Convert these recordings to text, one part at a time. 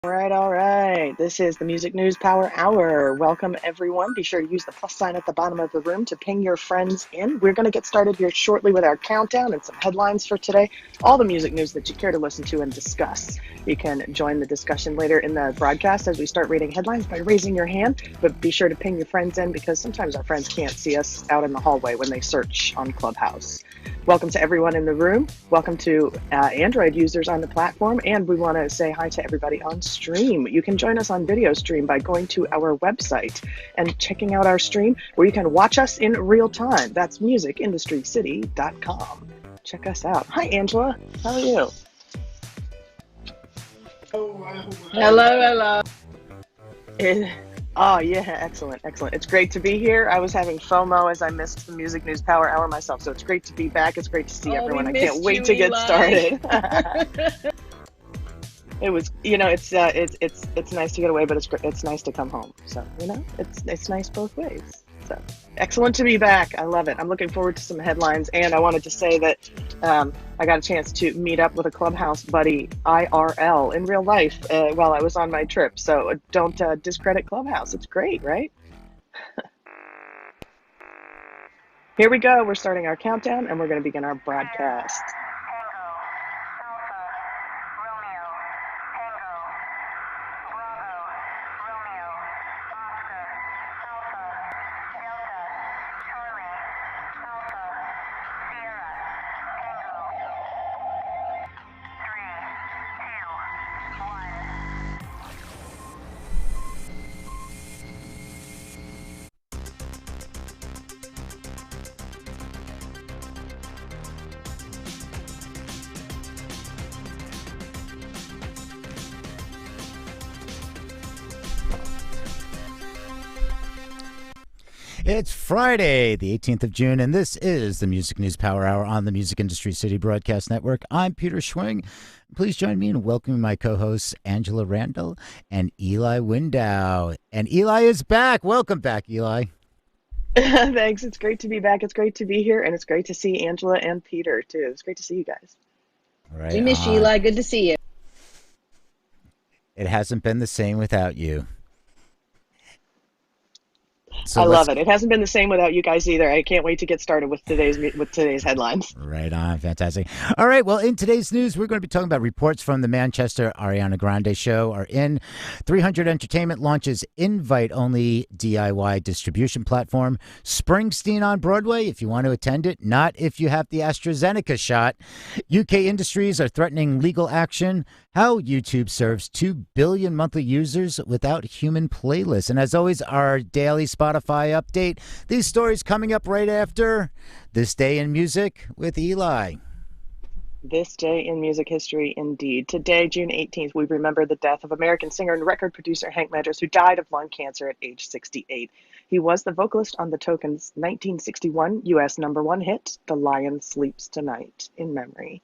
All right. This is the Music News Power Hour. Welcome, everyone. Be sure to use the plus sign at the bottom of the room to ping your friends in. We're going to get started here shortly with our countdown and some headlines for today. All the music news that you care to listen to and discuss. You can join the discussion later in the broadcast as we start reading headlines by raising your hand, but be sure to ping your friends in because sometimes our friends can't see us out in the hallway when they search on Clubhouse. Welcome to everyone in the room. Welcome to Android users on the platform, and we want to say hi to everybody on stream. You can join us on video stream by going to our website and checking out our stream where you can watch us in real time. That's musicindustrycity.com. Check us out. Hi, Angela. How are you? Hello. Oh, yeah, excellent. It's great to be here. I was having FOMO as I missed the Music News Power Hour myself, so it's great to be back. It's great to see everyone. I can't wait to get started. It was, it's nice to get away, but it's nice to come home. So, it's nice both ways. So, excellent to be back. I love it. I'm looking forward to some headlines, and I wanted to say that I got a chance to meet up with a Clubhouse buddy IRL in real life while I was on my trip. So don't discredit Clubhouse. It's great, right? Here we go. We're starting our countdown, and we're going to begin our broadcast. It's Friday, the 18th of June, and this is the Music News Power Hour on the Music Industry City Broadcast Network. I'm Peter Schwing. Please join me in welcoming my co-hosts Angela Randall and Eli Window. And Eli is back. Welcome back, Eli. Thanks. It's great to be back. It's great to be here, and it's great to see Angela and Peter, too. It's great to see you guys. Right we miss you, Eli. Good to see you. It hasn't been the same without you. So I love it. It hasn't been the same without you guys either. I can't wait to get started with today's headlines. Right on. Fantastic. All right. Well, in today's news, we're going to be talking about reports from the Manchester Ariana Grande show are in. 300 Entertainment launches invite-only DIY distribution platform. Springsteen on Broadway, if you want to attend it, not if you have the AstraZeneca shot. UK industries are threatening legal action. How YouTube serves 2 billion monthly users without human playlists. And as always, our daily Spotify update. These stories coming up right after This Day in Music with Eli. This day in music history, indeed. Today, June 18th, we remember the death of American singer and record producer Hank Measures, who died of lung cancer at age 68. He was the vocalist on the Token's 1961 U.S. #1 hit, The Lion Sleeps Tonight, in memory.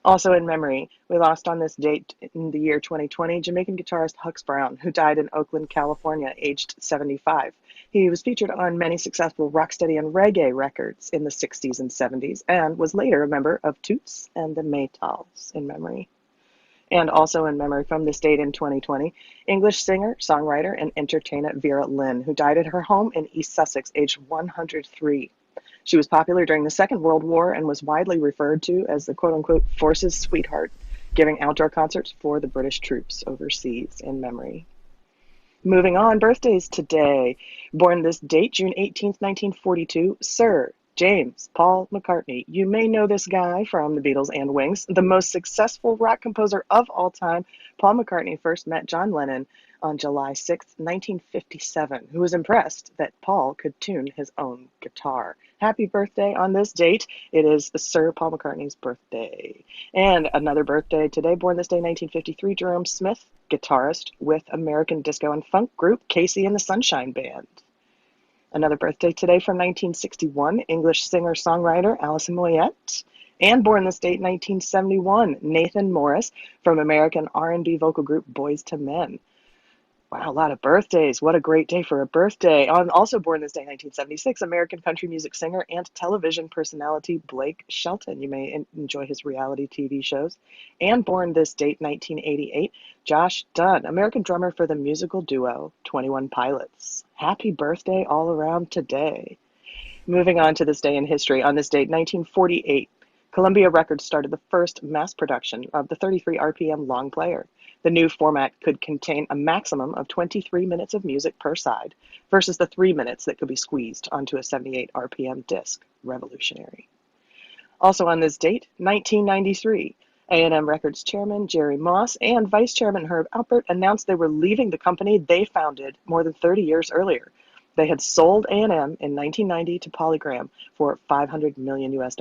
Also in memory, we lost on this date in the year 2020 Jamaican guitarist Hux Brown, who died in Oakland, California, aged 75. He was featured on many successful rocksteady and reggae records in the 60s and 70s, and was later a member of Toots and the Maytals, in memory. And also in memory from this date in 2020, English singer, songwriter, and entertainer Vera Lynn, who died at her home in East Sussex, aged 103. She was popular during the Second World War and was widely referred to as the quote-unquote forces sweetheart, giving outdoor concerts for the British troops overseas, in memory. Moving on, birthdays today. Born this date, June 18th, 1942, Sir James Paul McCartney. You may know this guy from the Beatles and Wings. The most successful rock composer of all time, Paul McCartney first met John Lennon on July 6, 1957, who was impressed that Paul could tune his own guitar. Happy birthday on this date. It is Sir Paul McCartney's birthday. And another birthday today, born this day, 1953, Jerome Smith, guitarist with American disco and funk group Casey and the Sunshine Band. Another birthday today from 1961, English singer-songwriter Alison Moyet. And born this date, 1971, Nathan Morris from American R&B vocal group Boyz II Men. Wow, a lot of birthdays. What a great day for a birthday. Also born this day, 1976, American country music singer and television personality Blake Shelton. You may enjoy his reality TV shows. And born this date, 1988, Josh Dunn, American drummer for the musical duo 21 Pilots. Happy birthday all around today. Moving on to this day in history, on this date, 1948, Columbia Records started the first mass production of the 33 RPM long player. The new format could contain a maximum of 23 minutes of music per side versus the 3 minutes that could be squeezed onto a 78 RPM disc. Revolutionary. Also on this date, 1993, A&M Records chairman Jerry Moss and vice chairman Herb Alpert announced they were leaving the company they founded more than 30 years earlier. They had sold A&M in 1990 to Polygram for $500 million US.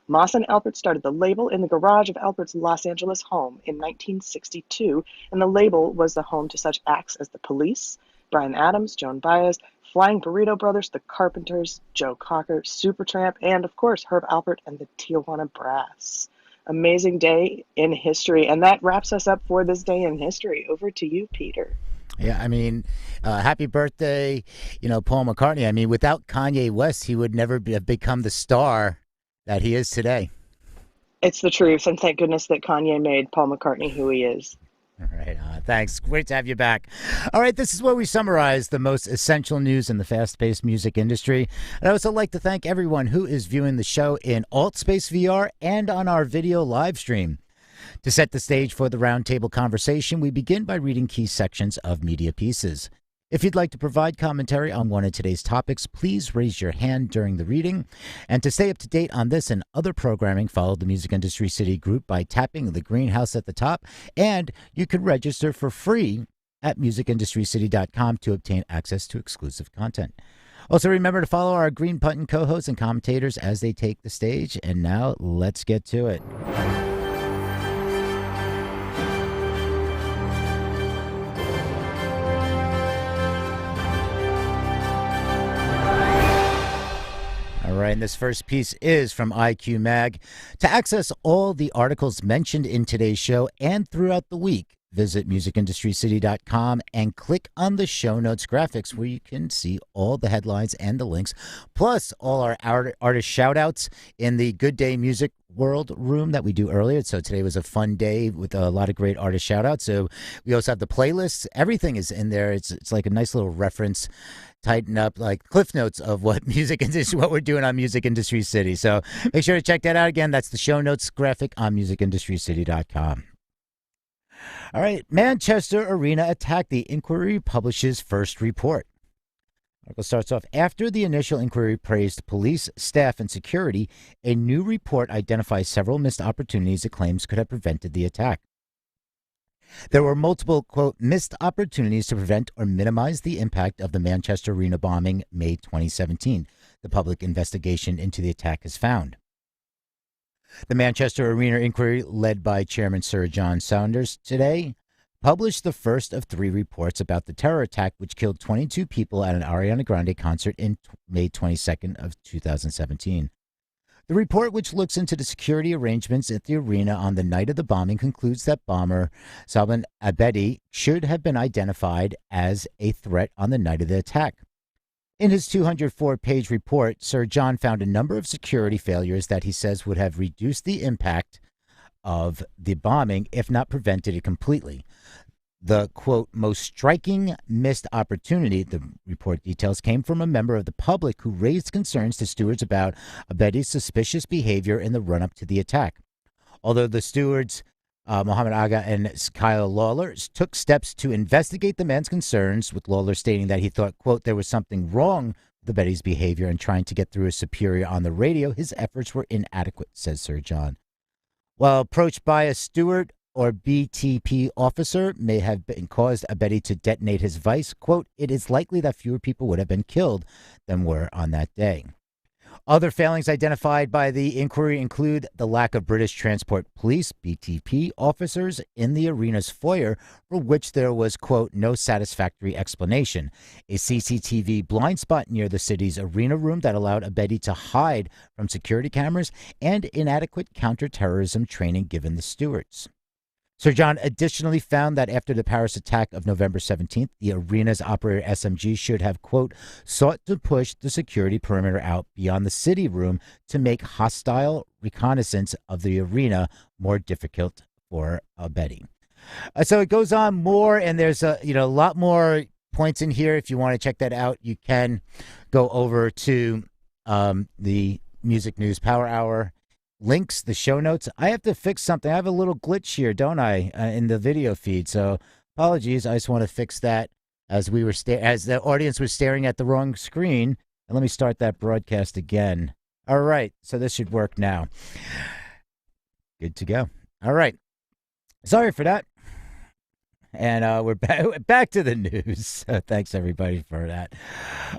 Moss and Alpert started the label in the garage of Alpert's Los Angeles home in 1962, and the label was the home to such acts as The Police, Bryan Adams, Joan Baez, Flying Burrito Brothers, The Carpenters, Joe Cocker, Supertramp, and of course Herb Alpert and the Tijuana Brass. Amazing day in history, and that wraps us up for this day in history. Over to you, Peter. Yeah, I mean, happy birthday, Paul McCartney. I mean, without Kanye West, he would never have become the star that he is today. It's the truth, and thank goodness that Kanye made Paul McCartney who he is. All right. Thanks. Great to have you back. All right. This is where we summarize the most essential news in the fast paced music industry. And I also like to thank everyone who is viewing the show in AltSpace VR and on our video live stream. To set the stage for the roundtable conversation, we begin by reading key sections of media pieces. If you'd like to provide commentary on one of today's topics, please raise your hand during the reading. And to stay up to date on this and other programming, follow the Music Industry City group by tapping the greenhouse at the top. And you can register for free at musicindustrycity.com to obtain access to exclusive content. Also, remember to follow our Green Button co-hosts and commentators as they take the stage. And now let's get to it. All right, and this first piece is from IQ Mag. To access all the articles mentioned in today's show and throughout the week, visit musicindustrycity.com and click on the show notes graphics where you can see all the headlines and the links, plus all our artist shout-outs in the Good Day Music World room that we do earlier. So today was a fun day with a lot of great artist shout-outs. So we also have the playlists. Everything is in there. It's like a nice little reference, tighten up, like cliff notes of what what we're doing on Music Industry City. So make sure to check that out. Again, that's the show notes graphic on musicindustrycity.com. All right, Manchester Arena attack. The inquiry publishes first report. Article starts off, after the initial inquiry praised police, staff, and security, a new report identifies several missed opportunities it claims could have prevented the attack. There were multiple, quote, missed opportunities to prevent or minimize the impact of the Manchester Arena bombing May 2017. The public investigation into the attack has found. The Manchester Arena inquiry, led by Chairman Sir John Saunders today, published the first of 3 reports about the terror attack which killed 22 people at an Ariana Grande concert in May 22nd of 2017. The report, which looks into the security arrangements at the arena on the night of the bombing, concludes that bomber Salman Abedi should have been identified as a threat on the night of the attack. In his 204-page report, Sir John found a number of security failures that he says would have reduced the impact of the bombing, if not prevented it completely. The, quote, most striking missed opportunity, the report details, came from a member of the public who raised concerns to stewards about Abedi's suspicious behavior in the run-up to the attack. Although the stewards, Mohammed Aga and Kyle Lawler, took steps to investigate the man's concerns, with Lawler stating that he thought, quote, there was something wrong with Abedi's behavior and trying to get through his superior on the radio, his efforts were inadequate, says Sir John. While approached by a steward or BTP officer may have been caused Abedi to detonate his vice, quote, it is likely that fewer people would have been killed than were on that day. Other failings identified by the inquiry include the lack of British Transport Police, BTP, officers in the arena's foyer, for which there was, quote, no satisfactory explanation, a CCTV blind spot near the city's arena room that allowed Abedi to hide from security cameras, and inadequate counterterrorism training given the stewards. Sir John additionally found that after the Paris attack of November 17th, the arena's operator SMG should have, quote, sought to push the security perimeter out beyond the city room to make hostile reconnaissance of the arena more difficult for abetting. So it goes on more, and there's a lot more points in here. If you want to check that out, you can go over to the Music News Power Hour links, the show notes. I have to fix something. I have a little glitch here, don't I, in the video feed? So apologies. I just want to fix that as we were as the audience was staring at the wrong screen. And let me start that broadcast again. All right. So this should work now. Good to go. All right. Sorry for that. And we're back to the news. So thanks everybody for that.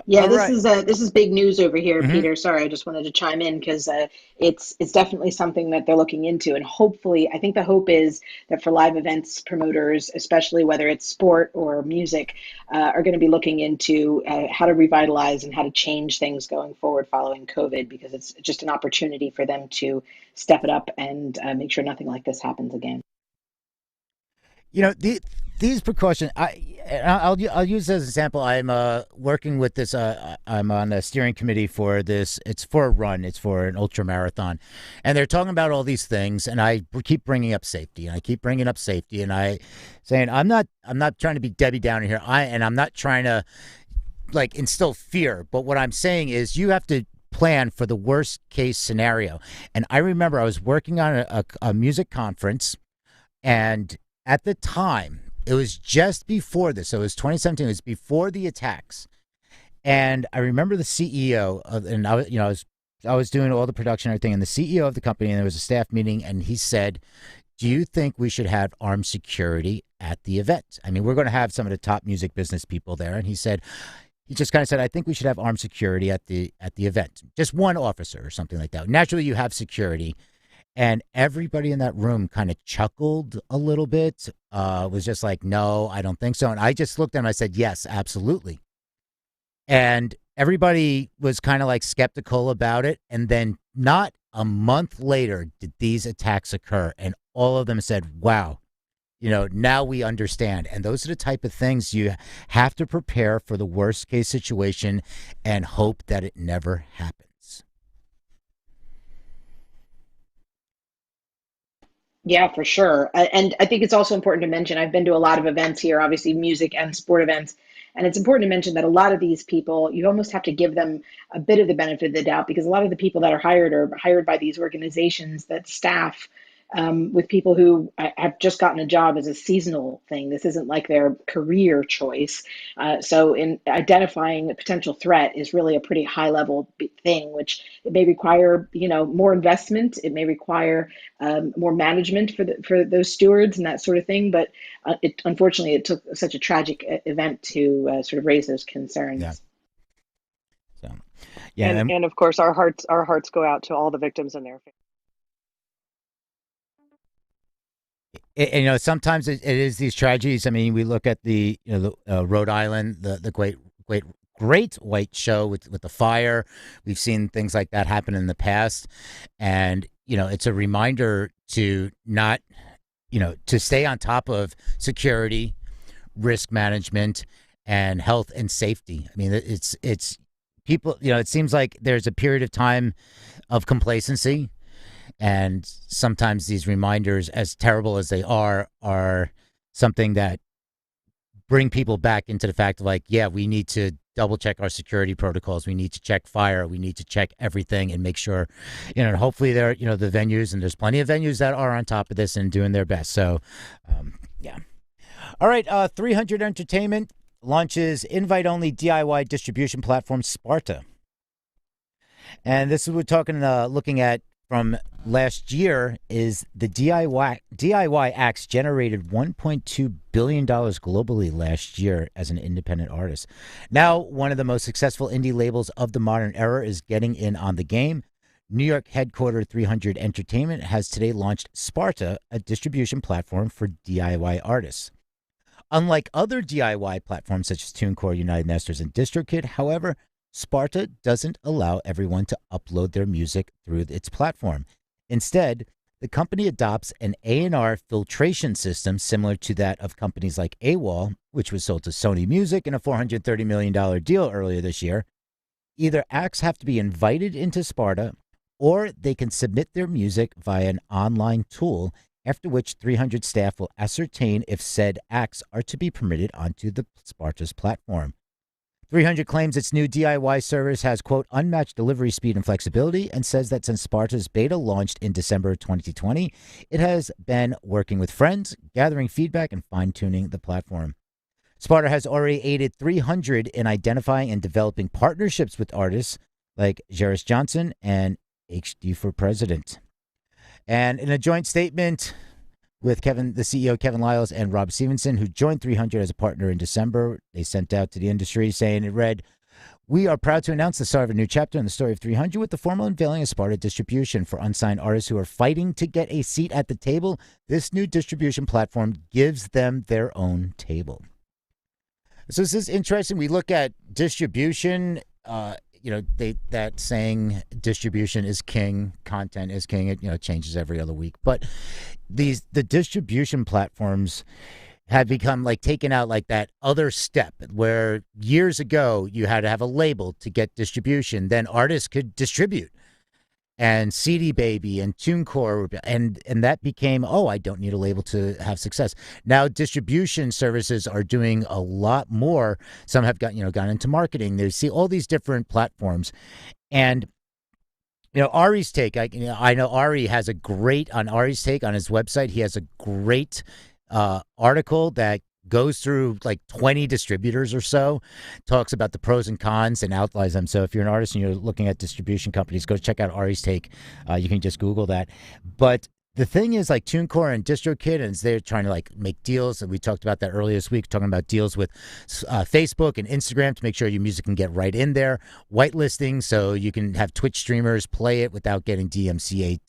Yeah, All right. this is big news over here, Mhm. Peter. Sorry, I just wanted to chime in because it's definitely something that they're looking into, and hopefully, I think the hope is that for live events promoters, especially whether it's sport or music, are going to be looking into how to revitalize and how to change things going forward following COVID, because it's just an opportunity for them to step it up and make sure nothing like this happens again. These precautions. I'll use as an example. I'm working with this. I'm on a steering committee for this. It's for a run. It's for an ultra marathon, and they're talking about all these things. And I keep bringing up safety, and I keep bringing up safety, and I saying I'm not trying to be Debbie Downer here. I'm not trying to like instill fear. But what I'm saying is you have to plan for the worst case scenario. And I remember I was working on a music conference, and at the time, it was just before this. So it was 2017. It was before the attacks, and I remember the CEO and I was doing all the production and everything, and the CEO of the company, and there was a staff meeting, and he said, "Do you think we should have armed security at the event? I mean, we're going to have some of the top music business people there." And he just kind of said, "I think we should have armed security at the event, just one officer or something like that. Naturally, you have security." And everybody in that room kind of chuckled a little bit, was just like, no, I don't think so. And I just looked at him and I said, yes, absolutely. And everybody was kind of like skeptical about it. And then not a month later did these attacks occur. And all of them said, wow, now we understand. And those are the type of things you have to prepare for the worst case situation and hope that it never happens. Yeah, for sure. And I think it's also important to mention, I've been to a lot of events here, obviously music and sport events. And it's important to mention that a lot of these people, you almost have to give them a bit of the benefit of the doubt, because a lot of the people that are hired by these organizations that staff with people who have just gotten a job as a seasonal thing. This isn't like their career choice. So in identifying a potential threat is really a pretty high level thing, which it may require, more investment. It may require more management for those stewards and that sort of thing. But unfortunately, it took such a tragic event to sort of raise those concerns. Yeah. So, yeah, and of course, our hearts go out to all the victims and their families. Sometimes it is these tragedies. I mean, we look at the Rhode Island, the great white show with the fire. We've seen things like that happen in the past, and it's a reminder to not to stay on top of security, risk management, and health and safety. I mean, it's people. It seems like there's a period of time of complacency. And sometimes these reminders, as terrible as they are something that bring people back into the fact of like, yeah, we need to double check our security protocols. We need to check fire. We need to check everything and make sure, hopefully there, the venues, and there's plenty of venues that are on top of this and doing their best. So, yeah. All right. 300 Entertainment launches invite-only DIY distribution platform Sparta. And this is what we're looking at from last year is the DIY acts generated $1.2 billion globally last year as an independent artist. Now, one of the most successful indie labels of the modern era is getting in on the game. New York headquartered 300 Entertainment has today launched Sparta, a distribution platform for DIY artists. Unlike other DIY platforms such as TuneCore, United Masters, and DistroKid, however, Sparta doesn't allow everyone to upload their music through its platform. Instead, the company adopts an A&R filtration system similar to that of companies like AWOL, which was sold to Sony Music in a $430 million deal earlier this year. Either acts have to be invited into Sparta or they can submit their music via an online tool, after which 300 staff will ascertain if said acts are to be permitted onto the Sparta's platform. 300 claims its new DIY service has, quote, unmatched delivery speed and flexibility, and says that since Sparta's beta launched in December 2020, it has been working with friends, gathering feedback, and fine-tuning the platform. Sparta has already aided 300 in identifying and developing partnerships with artists like Jairus Johnson and HD for President. And in a joint statement with the CEO Kevin Liles and Rob Stevenson, who joined 300 as a partner in December, they sent out to the industry saying it read, "We are proud to announce the start of a new chapter in the story of 300 with the formal unveiling of Sparta Distribution for unsigned artists who are fighting to get a seat at the table. This new distribution platform gives them their own table." So this is interesting. We look at distribution, that saying distribution is king, content is king. It changes every other week. But the distribution platforms have become like taken out like that other step where years ago you had to have a label to get distribution. Then artists could distribute. And CD Baby and TuneCore, and that became, I don't need a label to have success. Now distribution services are doing a lot more. Some have gone into marketing. They see all these different platforms, and Ari's take. I know Ari has on Ari's take on his website. He has a great article that goes through like 20 distributors or so, talks about the pros and cons and outlines them. So if you're an artist and you're looking at distribution companies, go check out Ari's take. You can just Google that. But the thing is, like TuneCore and DistroKid, and they're trying to like make deals. And we talked about that earlier this week, talking about deals with Facebook and Instagram to make sure your music can get right in there. Whitelisting, so you can have Twitch streamers play it without getting DMCA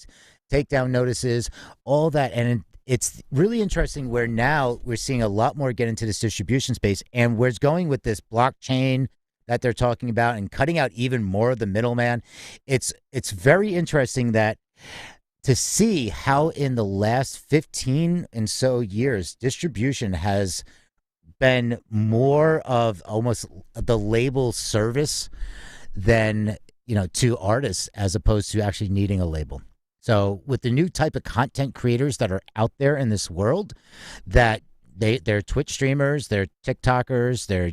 takedown notices, all that. And it's really interesting where now we're seeing a lot more get into this distribution space, and where it's going with this blockchain that they're talking about and cutting out even more of the middleman. It's very interesting that to see how in the last 15 and so years, distribution has been more of almost the label service than, to artists, as opposed to actually needing a label. So with the new type of content creators that are out there in this world, that they're Twitch streamers, they're TikTokers, they're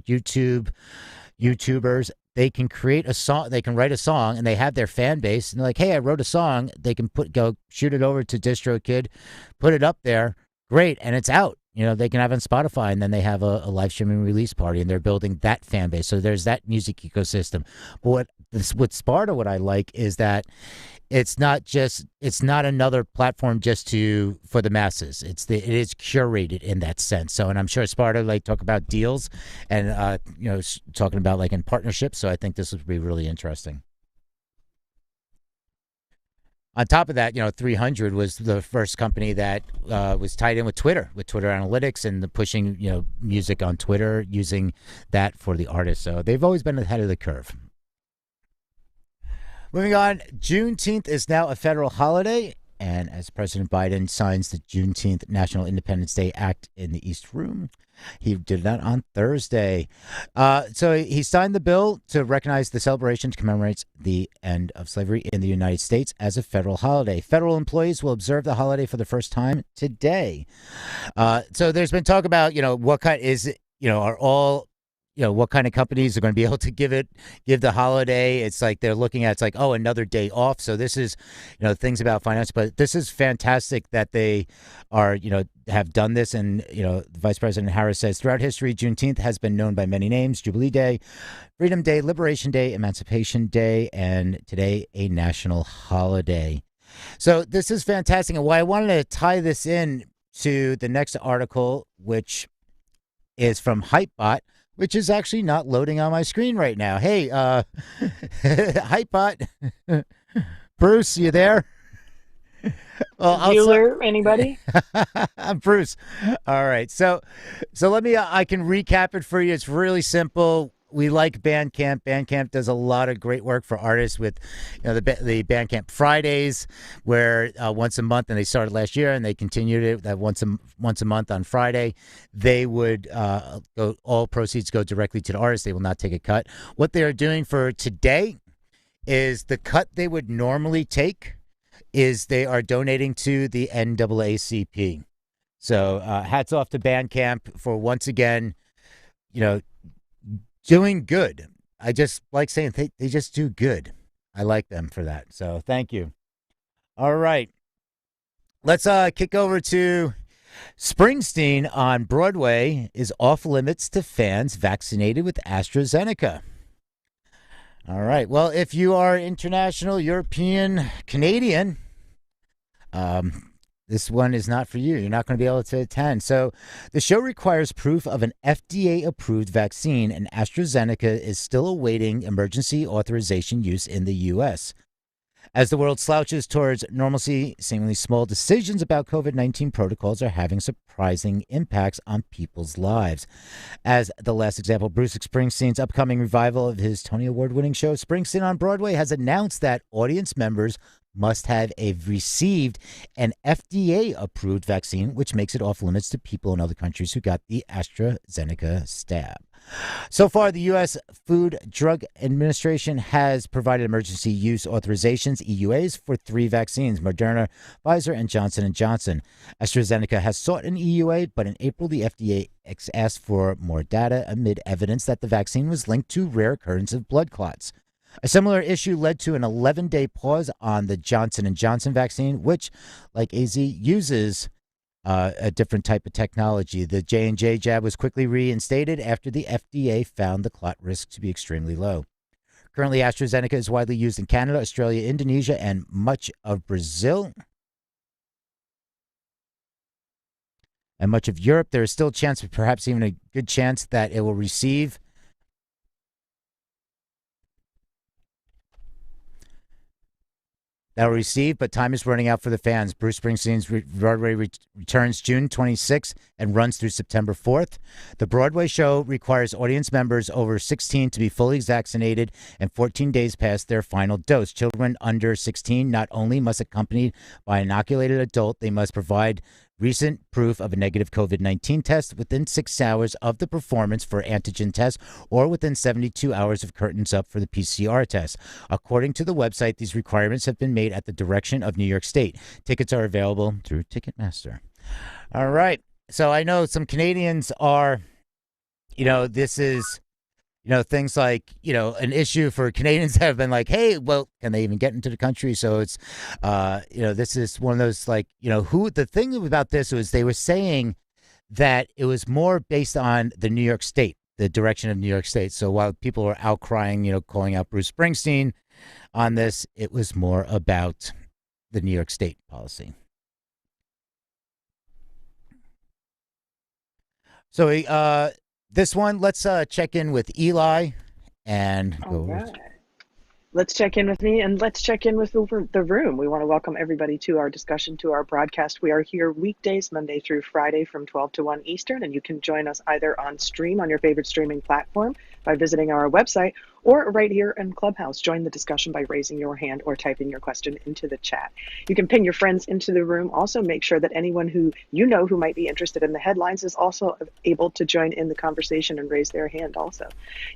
YouTubers, they can create a song, they can write a song, and they have their fan base, and they're like, hey, I wrote a song. They can go shoot it over to DistroKid, put it up there, great, and it's out. They can have it on Spotify, and then they have a live streaming release party, and they're building that fan base. So there's that music ecosystem. But with Sparta, what I like is that it's not another platform just for the masses. It is curated in that sense. So, and I'm sure Sparta talk about deals and talking about in partnerships. So I think this would be really interesting. On top of that, 300 was the first company that was tied in with Twitter Analytics and the pushing music on Twitter, using that for the artists. So they've always been ahead of the curve. Moving on, Juneteenth is now a federal holiday, and as President Biden signs the Juneteenth National Independence Day Act in the East Room, he did that on Thursday. So he signed the bill to recognize the celebration to commemorate the end of slavery in the United States as a federal holiday. Federal employees will observe the holiday for the first time today. So there's been talk about, what kind is it, are all what kind of companies are going to be able to give the holiday. It's like they're looking at, it's like, another day off. So this is, things about finance, but this is fantastic that they are, have done this. And, Vice President Harris says throughout history, Juneteenth has been known by many names: Jubilee Day, Freedom Day, Liberation Day, Emancipation Day, and today a national holiday. So this is fantastic. And why I wanted to tie this in to the next article, which is from Hypebot, which is actually not loading on my screen right now. Hey, Hypebot, Bruce, you there? Well, Bueller, anybody? I'm Bruce. All right, so let me. I can recap it for you. It's really simple. we like Bandcamp. Bandcamp does a lot of great work for artists with, the Bandcamp Fridays, where once a month, and they started last year, and they continued it that once a month on Friday. They would go. All proceeds go directly to the artist. They will not take a cut. What they are doing for today is the cut they would normally take is they are donating to the NAACP. So hats off to Bandcamp for once again, doing good. I just like saying they just do good. I like them for that. So thank you. All right. Let's kick over to Springsteen on Broadway is off limits to fans vaccinated with AstraZeneca. All right. Well, if you are international, European, Canadian, this one is not for you. You're not going to be able to attend. So the show requires proof of an FDA-approved vaccine, and AstraZeneca is still awaiting emergency authorization use in the U.S. As the world slouches towards normalcy, seemingly small decisions about COVID-19 protocols are having surprising impacts on people's lives. As the last example, Bruce Springsteen's upcoming revival of his Tony Award-winning show, Springsteen on Broadway, has announced that audience members must have received an FDA-approved vaccine, which makes it off limits to people in other countries who got the AstraZeneca stab. So far, the U.S. Food Drug Administration has provided emergency use authorizations, EUAs, for 3 vaccines, Moderna, Pfizer, and Johnson & Johnson. AstraZeneca has sought an EUA, but in April, the FDA asked for more data amid evidence that the vaccine was linked to rare occurrence of blood clots. A similar issue led to an 11-day pause on the Johnson & Johnson vaccine, which, like AZ, uses a different type of technology. The J&J jab was quickly reinstated after the FDA found the clot risk to be extremely low. Currently, AstraZeneca is widely used in Canada, Australia, Indonesia, and much of Brazil. And much of Europe. There is still a chance, perhaps even a good chance, that it will receive but time is running out for the fans. Bruce Springsteen's Broadway returns June 26th and runs through September 4th. The Broadway show requires audience members over 16 to be fully vaccinated and 14 days past their final dose. Children under 16 not only must accompanied by an inoculated adult, they must provide recent proof of a negative COVID-19 test within 6 hours of the performance for antigen tests or within 72 hours of curtains up for the PCR test. According to the website, these requirements have been made at the direction of New York State. Tickets are available through Ticketmaster. All right. So I know some Canadians are, this is, things like, an issue for Canadians have been like, hey, well, can they even get into the country? So it's, this is one of those like, the thing about this was they were saying that it was more based on the New York State, the direction of New York State. So while people were outcrying, calling out Bruce Springsteen on this, it was more about the New York State policy. So, this one, let's check in with Eli and go. All right. Let's check in with me and let's check in with the room. We want to welcome everybody to our discussion, to our broadcast. We are here weekdays, Monday through Friday from 12 to 1 Eastern, and you can join us either on stream on your favorite streaming platform by visiting our website or right here in Clubhouse. Join the discussion by raising your hand or typing your question into the chat. You can ping your friends into the room. Also, make sure that anyone who who might be interested in the headlines is also able to join in the conversation and raise their hand also.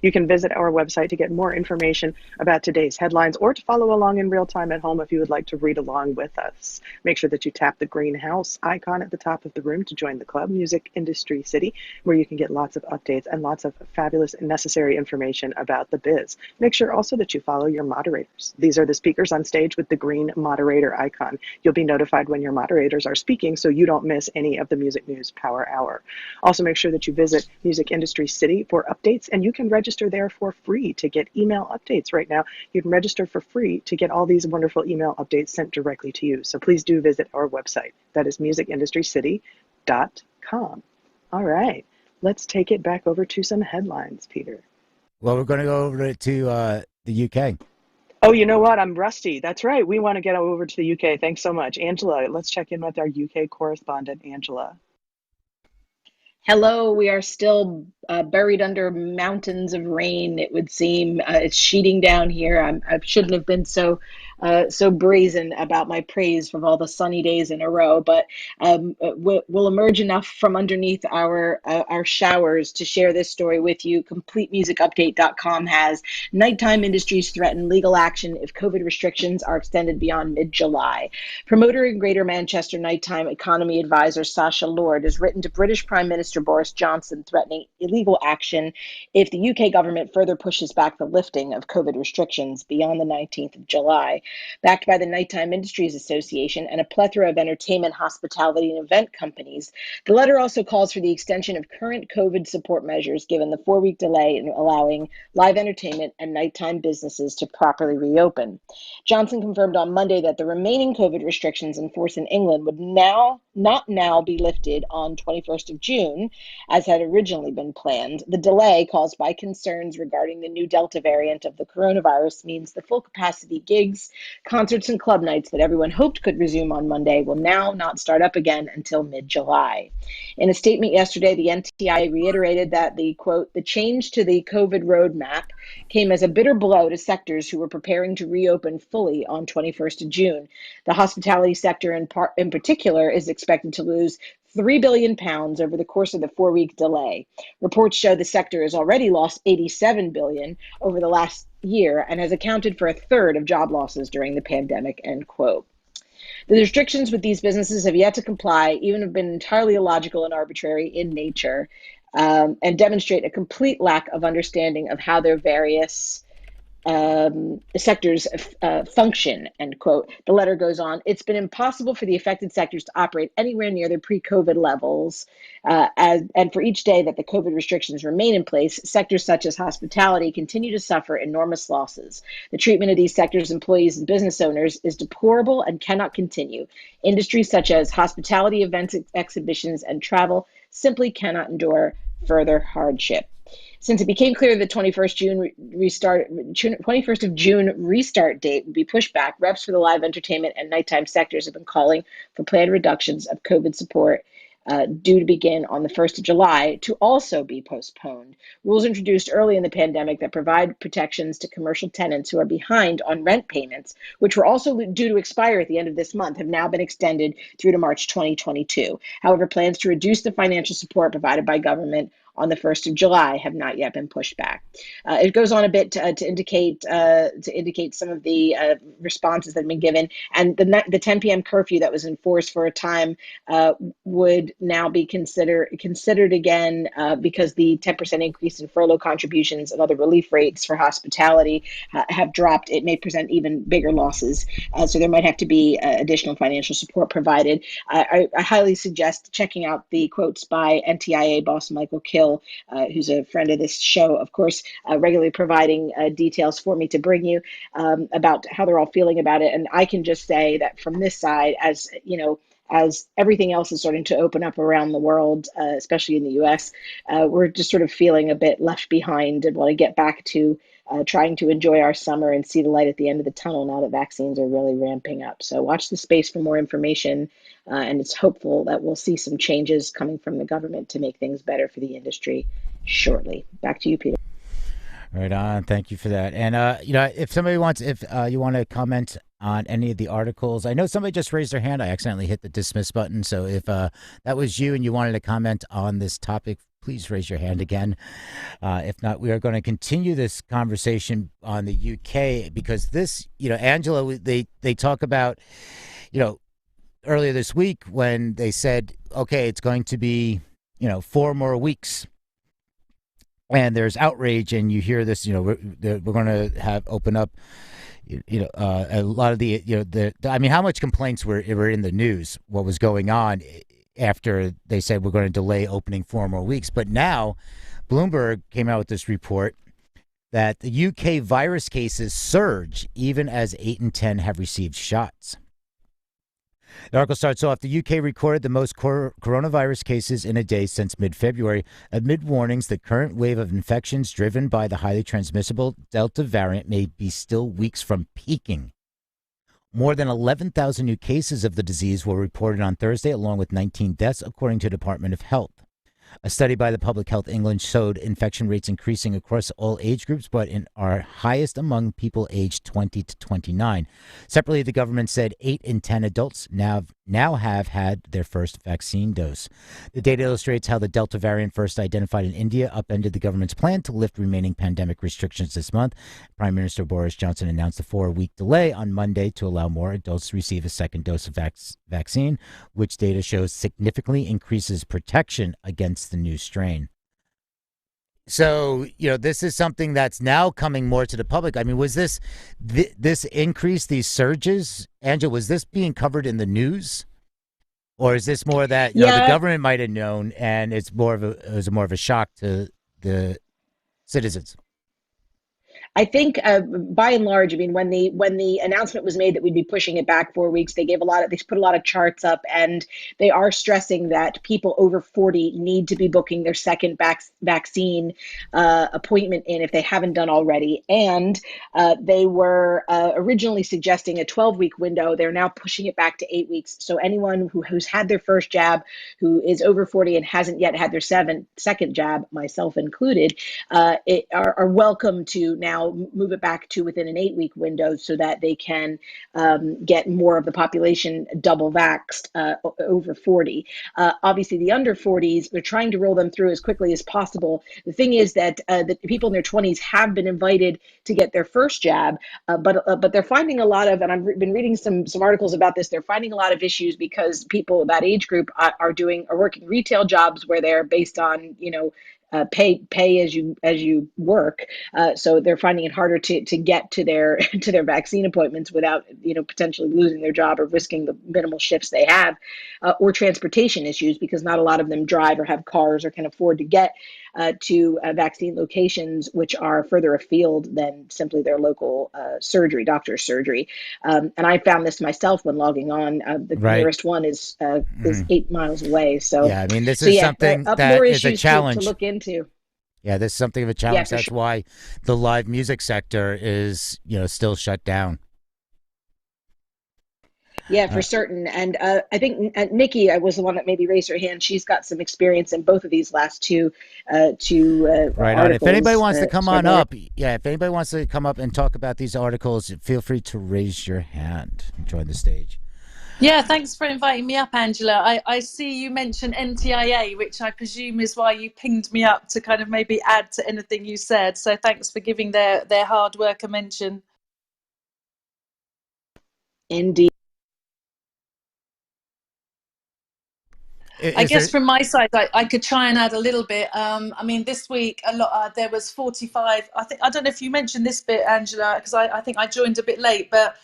You can visit our website to get more information about today's headlines or to follow along in real time at home if you would like to read along with us. Make sure that you tap the green house icon at the top of the room to join the club, Music Industry City, where you can get lots of updates and lots of fabulous and necessary information about the biz. Make sure also that you follow your moderators. These are the speakers on stage with the green moderator icon. You'll be notified when your moderators are speaking so you don't miss any of the Music News Power Hour. Also, make sure that you visit Music Industry City for updates, and you can register there for free to get email updates right now. You can register for free to get all these wonderful email updates sent directly to you. So please do visit our website. That is musicindustrycity.com. All right, let's take it back over to some headlines, Peter. Well, we're going to go over to the UK. Oh, you know what? I'm rusty. That's right. We want to get over to the UK. Thanks so much. Angela, let's check in with our UK correspondent, Angela. Hello, we are still buried under mountains of rain, it would seem. It's sheeting down here. I shouldn't have been so brazen about my praise of all the sunny days in a row, but we'll emerge enough from underneath our showers to share this story with you. CompleteMusicUpdate.com has nighttime industries threaten legal action if COVID restrictions are extended beyond mid-July. Promoter and Greater Manchester nighttime economy advisor Sasha Lord has written to British Prime Minister Boris Johnson threatening illegal action if the UK government further pushes back the lifting of COVID restrictions beyond the 19th of July. Backed by the Nighttime Industries Association and a plethora of entertainment, hospitality, and event companies, the letter also calls for the extension of current COVID support measures given the 4-week delay in allowing live entertainment and nighttime businesses to properly reopen. Johnson confirmed on Monday that the remaining COVID restrictions in force in England would not now be lifted on 21st of June, as had originally been planned. The delay, caused by concerns regarding the new Delta variant of the coronavirus, means the full capacity gigs, concerts, and club nights that everyone hoped could resume on Monday will now not start up again until mid-July. In a statement yesterday, the NTIA reiterated that the change to the COVID roadmap came as a bitter blow to sectors who were preparing to reopen fully on 21st of June. The hospitality sector in particular is expected to lose £3 billion over the course of the 4-week delay. Reports show the sector has already lost $87 billion over the last year and has accounted for a third of job losses during the pandemic, end quote. The restrictions with these businesses have yet to comply, even have been entirely illogical and arbitrary in nature, and demonstrate a complete lack of understanding of how their various sectors function, end quote. The letter goes on, it's been impossible for the affected sectors to operate anywhere near their pre-COVID levels. And for each day that the COVID restrictions remain in place, sectors such as hospitality continue to suffer enormous losses. The treatment of these sectors' employees and business owners is deplorable and cannot continue. Industries such as hospitality, events, exhibitions, and travel simply cannot endure further hardship. Since it became clear the 21st of June restart date would be pushed back, reps for the live entertainment and nighttime sectors have been calling for planned reductions of COVID support due to begin on the 1st of July to also be postponed. Rules introduced early in the pandemic that provide protections to commercial tenants who are behind on rent payments, which were also due to expire at the end of this month, have now been extended through to March 2022. However, plans to reduce the financial support provided by government on the 1st of July have not yet been pushed back. It goes on a bit to indicate some of the responses that have been given, and the 10 p.m. curfew that was enforced for a time would now be considered again because the 10% increase in furlough contributions and other relief rates for hospitality have dropped. It may present even bigger losses, so there might have to be additional financial support provided. I highly suggest checking out the quotes by NTIA boss Michael Kill, who's a friend of this show, of course, regularly providing details for me to bring you about how they're all feeling about it. And I can just say that from this side, as you know, as everything else is starting to open up around the world, especially in the US, we're just sort of feeling a bit left behind and want to get back to trying to enjoy our summer and see the light at the end of the tunnel now that vaccines are really ramping up. So watch the space for more information, and it's hopeful that we'll see some changes coming from the government to make things better for the industry shortly. Back to you, Peter. Right on. Thank you for that. And, if somebody wants, if you want to comment on any of the articles, I know somebody just raised their hand. I accidentally hit the dismiss button. So if that was you and you wanted to comment on this topic, please raise your hand again. If not, we are going to continue this conversation on the UK because this, Angela, they talk about, earlier this week when they said, okay, it's going to be, 4 more weeks. And there's outrage, and you hear this. We're going to have open up. A lot of the. How much complaints were in the news? What was going on after they said we're going to delay opening 4 more weeks? But now, Bloomberg came out with this report that the UK virus cases surge even as 8 in 10 have received shots. The article starts off, the UK recorded the most coronavirus cases in a day since mid-February, amid warnings the current wave of infections driven by the highly transmissible Delta variant may be still weeks from peaking. More than 11,000 new cases of the disease were reported on Thursday, along with 19 deaths, according to the Department of Health. A study by the Public Health England showed infection rates increasing across all age groups, but are highest among people aged 20 to 29. Separately, the government said 8 in 10 adults now have had their first vaccine dose. The data illustrates how the Delta variant, first identified in India, upended the government's plan to lift remaining pandemic restrictions this month. Prime Minister Boris Johnson announced a 4-week delay on Monday to allow more adults to receive a second dose of vaccine, which data shows significantly increases protection against the new strain. So, this is something that's now coming more to the public. I mean, was this increase, these surges, Angela, was this being covered in the news? Or is this more that the government might have known and it was more of a shock to the citizens? I think by and large, I mean, when the announcement was made that we'd be pushing it back 4 weeks, they put a lot of charts up, and they are stressing that people over 40 need to be booking their second vaccine appointment in if they haven't done already. And they were originally suggesting a 12-week window. They're now pushing it back to 8 weeks. So anyone who's had their first jab, who is over 40 and hasn't yet had their second jab, myself included, are welcome to now move it back to within an 8-week window so that they can get more of the population double vaxxed over 40. Obviously, the under 40s, they're trying to roll them through as quickly as possible. The thing is that the people in their 20s have been invited to get their first jab, but they're finding a lot of, and I've been reading some articles about this, they're finding a lot of issues because people that age group are working retail jobs where they're based on, pay as you work, so they're finding it harder to get to their vaccine appointments without potentially losing their job or risking the minimal shifts they have, or transportation issues because not a lot of them drive or have cars or can afford to get to vaccine locations which are further afield than simply their local doctor's surgery. And I found this myself when logging on. The nearest one is 8 miles away. So yeah, I mean, this is something that is a challenge to look into. Yeah, this is something of a challenge. Yeah, That's why the live music sector is, still shut down. Yeah, for certain. And I think Nikki was the one that maybe raised her hand. She's got some experience in both of these last two right articles. On. If anybody wants to come on up, if anybody wants to come up and talk about these articles, feel free to raise your hand and join the stage. Yeah, thanks for inviting me up, Angela. I see you mentioned NTIA, which I presume is why you pinged me up to kind of maybe add to anything you said. So thanks for giving their hard work a mention. Indeed. I guess from my side, I could try and add a little bit. I mean, this week there was 45. I don't know if you mentioned this bit, Angela, because I think I joined a bit late. But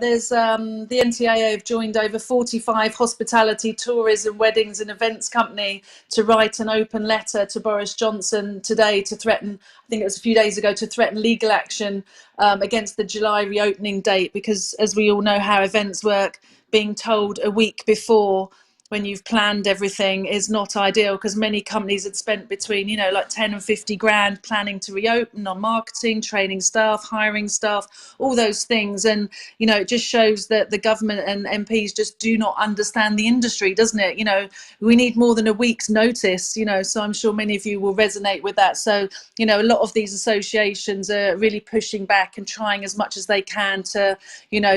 there's the NTIA have joined over 45 hospitality, tourism, weddings, and events company to write an open letter to Boris Johnson today to threaten. I think it was a few days ago to threaten legal action against the July reopening date, because as we all know how events work, being told a week before when you've planned everything is not ideal, because many companies had spent between, like 10 and 50 grand planning to reopen on marketing, training staff, hiring staff, all those things. And, it just shows that the government and MPs just do not understand the industry, doesn't it? We need more than a week's notice, so I'm sure many of you will resonate with that. So, a lot of these associations are really pushing back and trying as much as they can to,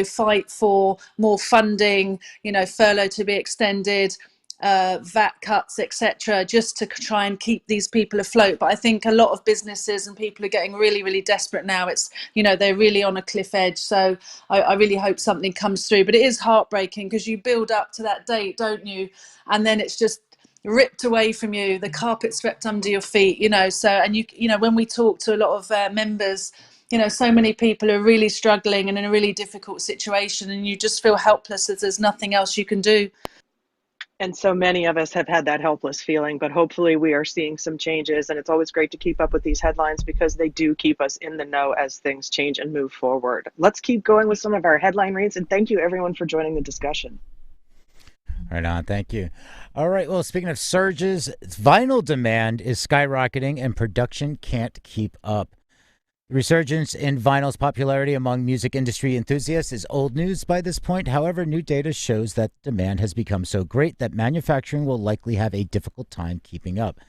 fight for more funding, furlough to be extended, VAT cuts, etc., just to try and keep these people afloat. But I think a lot of businesses and people are getting really, really desperate now. It's, they're really on a cliff edge. So I really hope something comes through. But it is heartbreaking because you build up to that date, don't you? And then it's just ripped away from you, the carpet swept under your feet, So, and when we talk to a lot of members, so many people are really struggling and in a really difficult situation, and you just feel helpless as there's nothing else you can do. And so many of us have had that helpless feeling, but hopefully we are seeing some changes. And it's always great to keep up with these headlines because they do keep us in the know as things change and move forward. Let's keep going with some of our headline reads. And thank you, everyone, for joining the discussion. Right on. Thank you. All right. Well, speaking of surges, vinyl demand is skyrocketing and production can't keep up. The resurgence in vinyl's popularity among music industry enthusiasts is old news by this point. However, new data shows that demand has become so great that manufacturing will likely have a difficult time keeping up.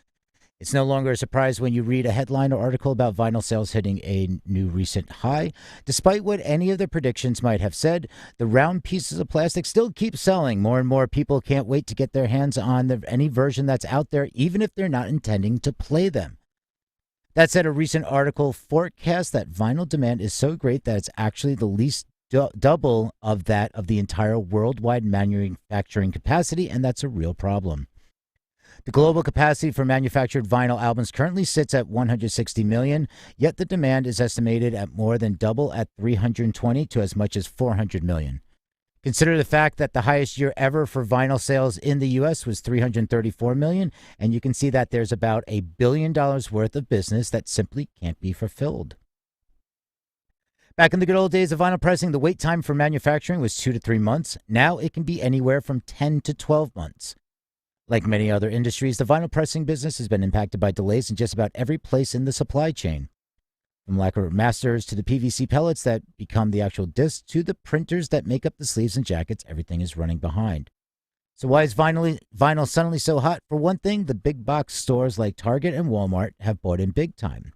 It's no longer a surprise when you read a headline or article about vinyl sales hitting a new recent high. Despite what any of the predictions might have said, the round pieces of plastic still keep selling. More and more people can't wait to get their hands on any version that's out there, even if they're not intending to play them. That said, a recent article forecasts that vinyl demand is so great that it's actually the least double of that of the entire worldwide manufacturing capacity, and that's a real problem. The global capacity for manufactured vinyl albums currently sits at 160 million, yet the demand is estimated at more than double at 320 to as much as 400 million. Consider the fact that the highest year ever for vinyl sales in the U.S. was 334 million, and you can see that there's about $1 billion worth of business that simply can't be fulfilled. Back in the good old days of vinyl pressing, the wait time for manufacturing was 2 to 3 months. Now it can be anywhere from 10 to 12 months. Like many other industries, the vinyl pressing business has been impacted by delays in just about every place in the supply chain. From lacquer masters to the PVC pellets that become the actual discs to the printers that make up the sleeves and jackets, everything is running behind. So why is vinyl suddenly so hot? For one thing, the big box stores like Target and Walmart have bought in big time,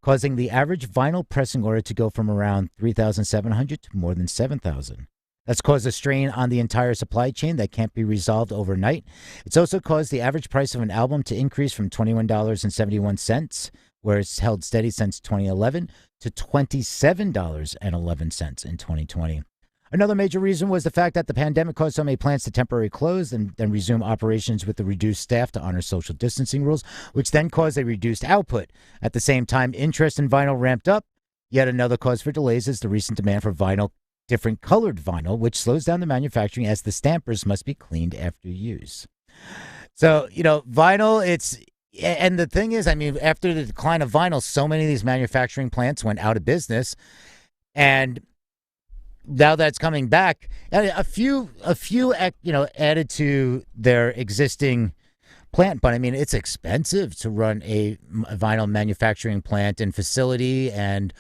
causing the average vinyl pressing order to go from around 3,700 to more than 7,000. That's caused a strain on the entire supply chain that can't be resolved overnight. It's also caused the average price of an album to increase from $21.71, where it's held steady since 2011, to $27.11 in 2020. Another major reason was the fact that the pandemic caused so many plants to temporarily close and then resume operations with the reduced staff to honor social distancing rules, which then caused a reduced output. At the same time, interest in vinyl ramped up. Yet another cause for delays is the recent demand for different colored vinyl, which slows down the manufacturing as the stampers must be cleaned after use. So, vinyl, and the thing is, after the decline of vinyl, so many of these manufacturing plants went out of business. And now that's coming back, a few, added to their existing plant. But it's expensive to run a vinyl manufacturing plant and facility, and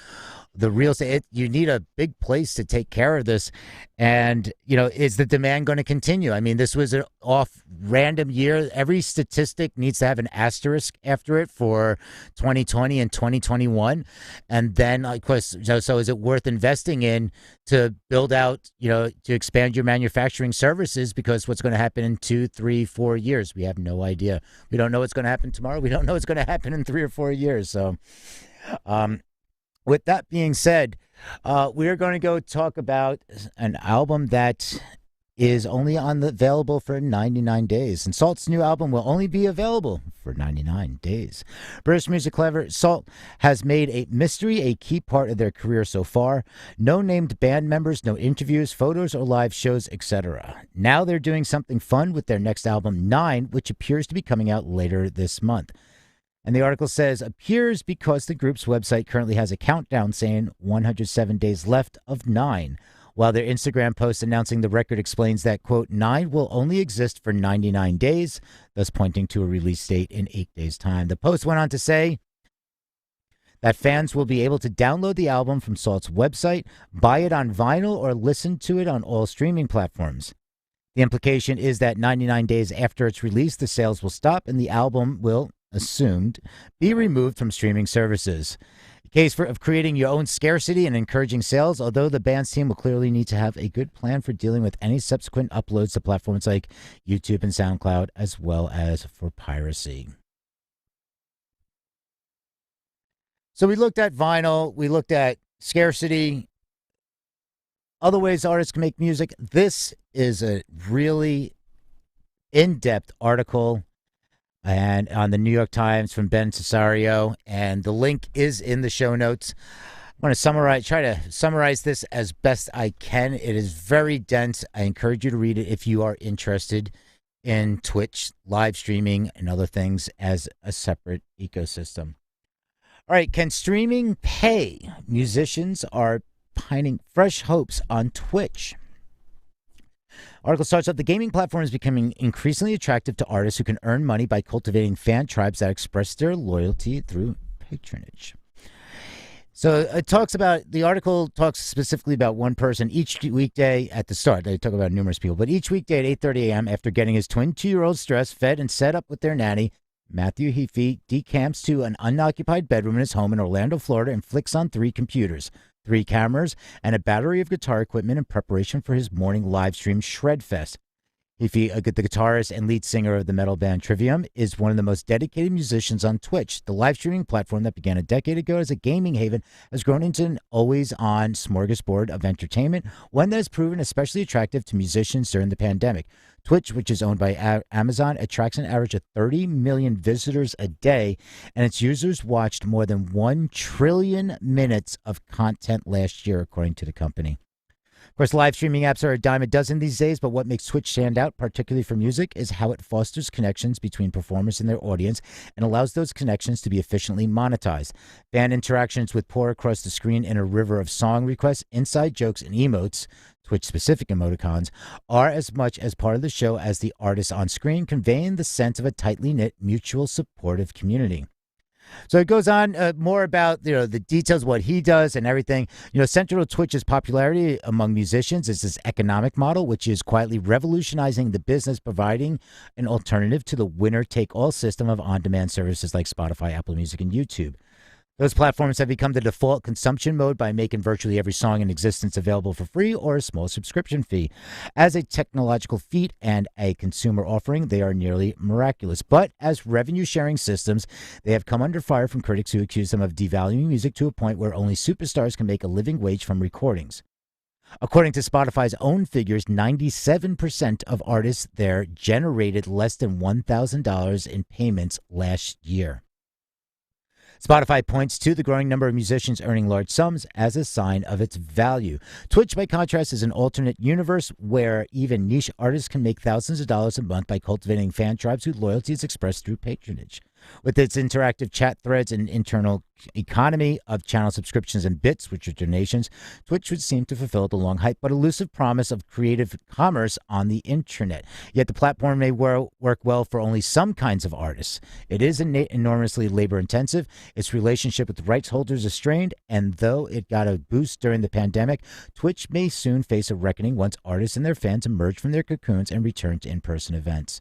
the real estate. You need a big place to take care of this. And, is the demand going to continue? This was an off random year. Every statistic needs to have an asterisk after it for 2020 and 2021. And then, of course, so is it worth investing in to build out, to expand your manufacturing services? Because what's going to happen in 2, 3, 4 years? We have no idea. We don't know what's going to happen tomorrow. We don't know what's going to happen in 3 or 4 years. So, with that being said, we are going to go talk about an album that is only available for 99 days. And Salt's new album will only be available for 99 days. British music clever Salt has made a mystery a key part of their career so far. No named band members, no interviews, photos, or live shows, etc. Now they're doing something fun with their next album, 9, which appears to be coming out later this month. And the article says, appears because the group's website currently has a countdown saying 107 days left of 9, while their Instagram post announcing the record explains that, quote, 9 will only exist for 99 days, thus pointing to a release date in 8 days' time. The post went on to say that fans will be able to download the album from Salt's website, buy it on vinyl, or listen to it on all streaming platforms. The implication is that 99 days after its release, the sales will stop and the album will, assumed, be removed from streaming services. A case of creating your own scarcity and encouraging sales, although the band's team will clearly need to have a good plan for dealing with any subsequent uploads to platforms like YouTube and SoundCloud, as well as for piracy. So we looked at vinyl, we looked at scarcity, other ways artists can make music. This is a really in-depth article and on the New York Times from Ben Cesario, and the link is in the show notes. I want to try to summarize this as best I can. It is very dense. I encourage you to read it if you are interested in Twitch, live streaming, and other things as a separate ecosystem. All right, can streaming pay? Musicians are pining fresh hopes on Twitch. Article starts out, the gaming platform is becoming increasingly attractive to artists who can earn money by cultivating fan tribes that express their loyalty through patronage. So the article talks specifically about one person each weekday at the start. They talk about numerous people, but each weekday at 8:30 a.m. after getting his twin 2-year-olds dressed, fed, and set up with their nanny, Matthew Heafy decamps to an unoccupied bedroom in his home in Orlando, Florida, and flicks on 3 computers, 3 cameras, and a battery of guitar equipment in preparation for his morning live stream Shredfest. Heafy, the guitarist and lead singer of the metal band Trivium, is one of the most dedicated musicians on Twitch. The live streaming platform that began a decade ago as a gaming haven has grown into an always-on smorgasbord of entertainment, one that has proven especially attractive to musicians during the pandemic. Twitch, which is owned by Amazon, attracts an average of 30 million visitors a day, and its users watched more than 1 trillion minutes of content last year, according to the company. Of course, live streaming apps are a dime a dozen these days, but what makes Twitch stand out, particularly for music, is how it fosters connections between performers and their audience and allows those connections to be efficiently monetized. Fan interactions with pour across the screen in a river of song requests, inside jokes, and emotes, Twitch-specific emoticons, are as much as part of the show as the artist on screen, conveying the sense of a tightly knit, mutual, supportive community. So it goes on more about the details, what he does and everything. Central to Twitch's popularity among musicians is this economic model, which is quietly revolutionizing the business, providing an alternative to the winner-take-all system of on-demand services like Spotify, Apple Music, and YouTube. Those platforms have become the default consumption mode by making virtually every song in existence available for free or a small subscription fee. As a technological feat and a consumer offering, they are nearly miraculous. But as revenue-sharing systems, they have come under fire from critics who accuse them of devaluing music to a point where only superstars can make a living wage from recordings. According to Spotify's own figures, 97% of artists there generated less than $1,000 in payments last year. Spotify points to the growing number of musicians earning large sums as a sign of its value. Twitch, by contrast, is an alternate universe where even niche artists can make thousands of dollars a month by cultivating fan tribes whose loyalty is expressed through patronage. With its interactive chat threads and internal economy of channel subscriptions and bits, which are donations, Twitch would seem to fulfill the long hype but elusive promise of creative commerce on the internet. Yet the platform may work well for only some kinds of artists. It is enormously labor-intensive, its relationship with rights holders is strained, and though it got a boost during the pandemic, Twitch may soon face a reckoning once artists and their fans emerge from their cocoons and return to in-person events.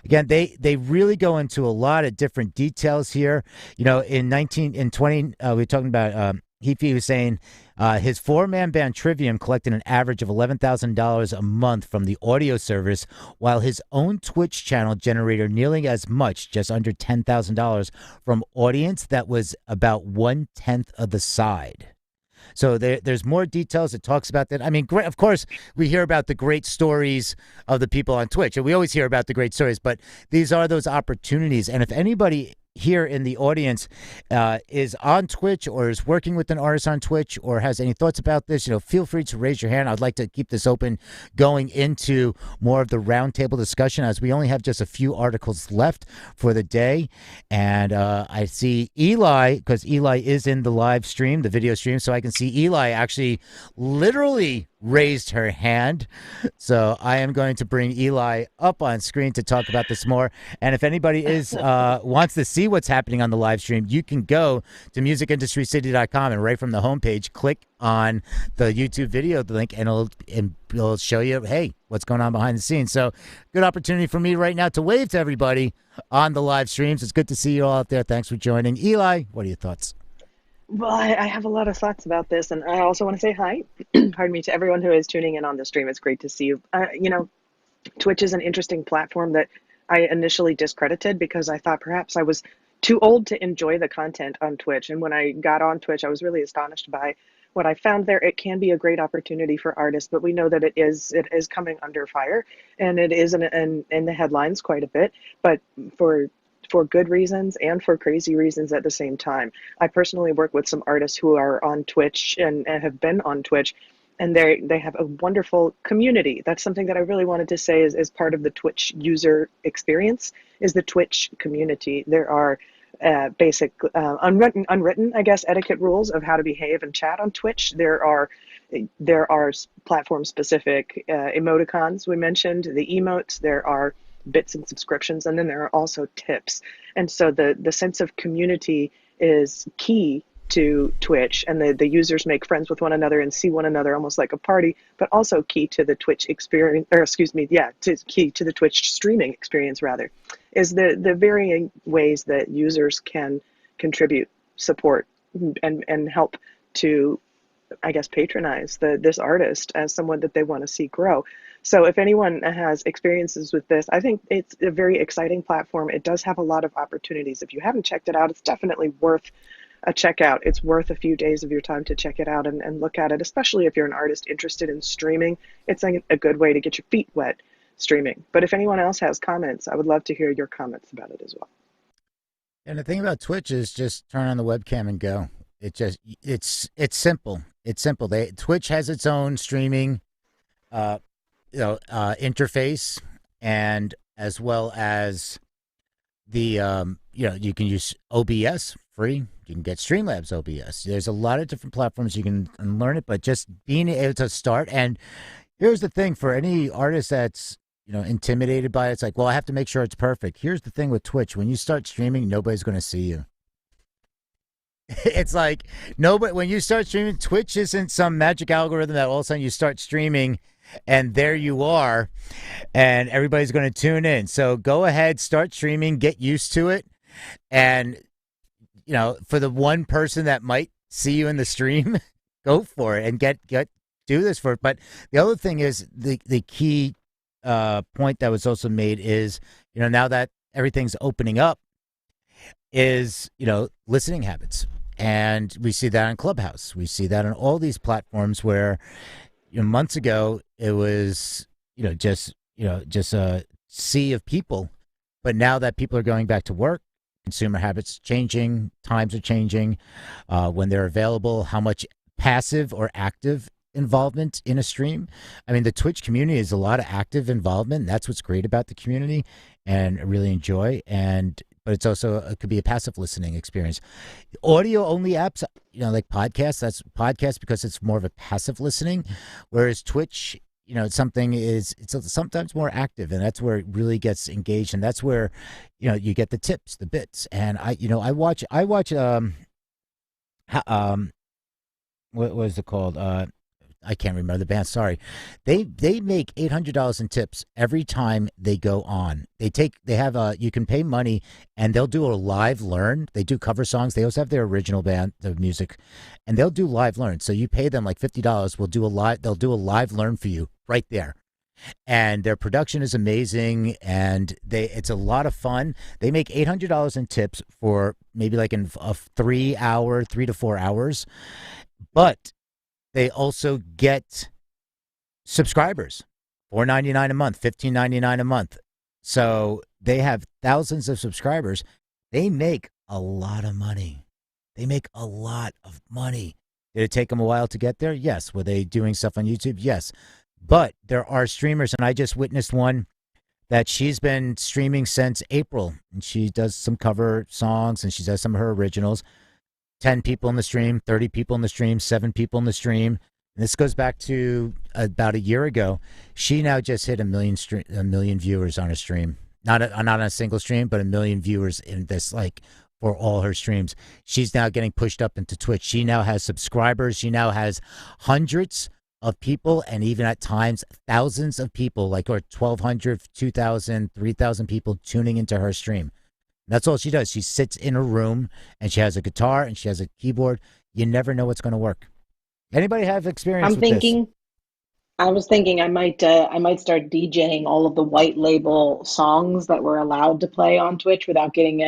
Again, they really go into a lot of different details here. In 20, we're talking about Heafy was saying his 4-man band Trivium collected an average of $11,000 a month from the audio service, while his own Twitch channel generated nearly as much, just under $10,000, from audience that was about 1/10 of the side. So there's more details. It talks about that. I mean, of course, we hear about the great stories of the people on Twitch, and we always hear about the great stories, but these are those opportunities. And if anybody here in the audience is on Twitch or is working with an artist on Twitch or has any thoughts about this, feel free to raise your hand. I'd like to keep this open going into more of the roundtable discussion, as we only have just a few articles left for the day. And I see Eli, because Eli is in the live stream, the video stream, so I can see Eli actually literally raised her hand. So I am going to bring Eli up on screen to talk about this more. And if anybody wants to see what's happening on the live stream, you can go to musicindustrycity.com and right from the homepage, click on the YouTube video link, and it'll show you, hey, what's going on behind the scenes. So good opportunity for me right now to wave to everybody on the live streams. It's good to see you all out there. Thanks for joining. Eli, what are your thoughts? Well, I have a lot of thoughts about this, and I also want to say hi, pardon me, to everyone who is tuning in on the stream. It's great to see you. Twitch is an interesting platform that I initially discredited because I thought perhaps I was too old to enjoy the content on Twitch. And when I got on Twitch, I was really astonished by what I found there. It can be a great opportunity for artists, but we know that it is coming under fire, and it is in the headlines quite a bit, but for good reasons and for crazy reasons at the same time. I personally work with some artists who are on Twitch and have been on Twitch, and they have a wonderful community. That's something that I really wanted to say is part of the Twitch user experience, is the Twitch community. There are basic unwritten, I guess, etiquette rules of how to behave and chat on Twitch. There are platform specific emoticons we mentioned, the emotes. There are bits and subscriptions, and then there are also tips. And so the sense of community is key to Twitch, and the users make friends with one another and see one another almost like a party, but also key to the Twitch experience, key to the Twitch streaming experience rather. is the varying ways that users can contribute, support, and help to, I guess, patronize this artist as someone that they want to see grow. So if anyone has experiences with this, I think it's a very exciting platform. It does have a lot of opportunities. If you haven't checked it out, it's definitely worth a checkout. It's worth a few days of your time to check it out and look at it, especially if you're an artist interested in streaming. It's a good way to get your feet wet streaming. But if anyone else has comments, I would love to hear your comments about it as well. And the thing about Twitch is just turn on the webcam and go. It's simple. It's simple. Twitch has its own streaming interface, and as well as the you can use OBS free. You can get Streamlabs OBS. There's a lot of different platforms you can learn it, but just being able to start. And here's the thing for any artist that's intimidated by it, it's like, well, I have to make sure it's perfect. Here's the thing with Twitch: when you start streaming, nobody's going to see you. It's like nobody. When you start streaming, Twitch isn't some magic algorithm that all of a sudden you start streaming and there you are, and everybody's going to tune in. So go ahead, start streaming, get used to it, and for the one person that might see you in the stream, go for it and do this for it. But the other thing is the key point that was also made is now that everything's opening up is listening habits. And we see that on Clubhouse. We see that on all these platforms where months ago it was just a sea of people, but now that people are going back to work, consumer habits changing, times are changing, when they're available, how much passive or active involvement in a stream. I mean, the Twitch community is a lot of active involvement. That's what's great about the community, and I really enjoy. But it's also it could be a passive listening experience. Audio only apps, like podcasts. That's podcasts because it's more of a passive listening, whereas Twitch, it's sometimes more active, and that's where it really gets engaged, and that's where you get the tips, the bits. And I watch what was it called? I can't remember the band. Sorry, they make $800 in tips every time they go on. You can pay money and they'll do a live learn. They do cover songs. They also have their original band of music, and they'll do live learn. So you pay them like $50. They'll do a live learn for you right there. And their production is amazing, and it's a lot of fun. They make $800 in tips for maybe like in a 3 to 4 hours, but they also get subscribers, $4.99 a month, $15.99 a month. So they have thousands of subscribers. They make a lot of money. Did it take them a while to get there? Yes. Were they doing stuff on YouTube? Yes. But there are streamers, and I just witnessed one that she's been streaming since April, and she does some cover songs, and she does some of her originals. 10 people in the stream, 30 people in the stream, 7 people in the stream. And this goes back to about a year ago. She now just hit a million viewers on a stream. Not on a single stream, but a million viewers in this, like, for all her streams. She's now getting pushed up into Twitch. She now has subscribers. She now has hundreds of people, and even at times thousands of people, like, or 1,200, 2,000, 3,000 people tuning into her stream. That's all she does. She sits in a room, and she has a guitar, and she has a keyboard. You never know what's going to work. Anybody have experience with this? I was thinking I might start DJing all of the white label songs that we're allowed to play on Twitch without getting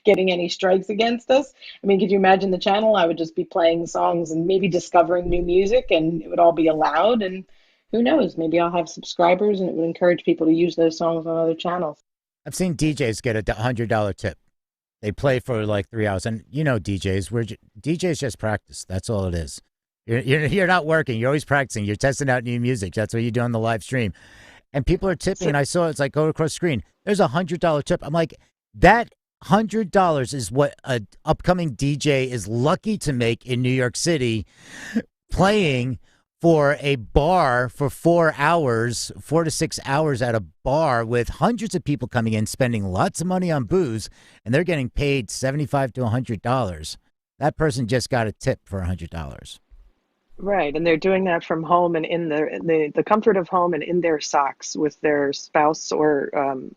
any strikes against us. I mean, could you imagine the channel? I would just be playing songs and maybe discovering new music, and it would all be allowed. And who knows? Maybe I'll have subscribers, and it would encourage people to use those songs on other channels. I've seen DJs get a $100 tip. They play for like 3 hours, and DJs just practice. That's all it is. You're not working. You're always practicing. You're testing out new music. That's what you do on the live stream, and people are tipping. And I saw it's like go across the screen. There's a $100 tip. I'm like, that $100 is what an upcoming DJ is lucky to make in New York City, playing for a bar for 4 hours, 4 to 6 hours at a bar with hundreds of people coming in, spending lots of money on booze, and they're getting paid $75 to $100. That person just got a tip for $100. Right, and they're doing that from home and in the comfort of home and in their socks with their spouse or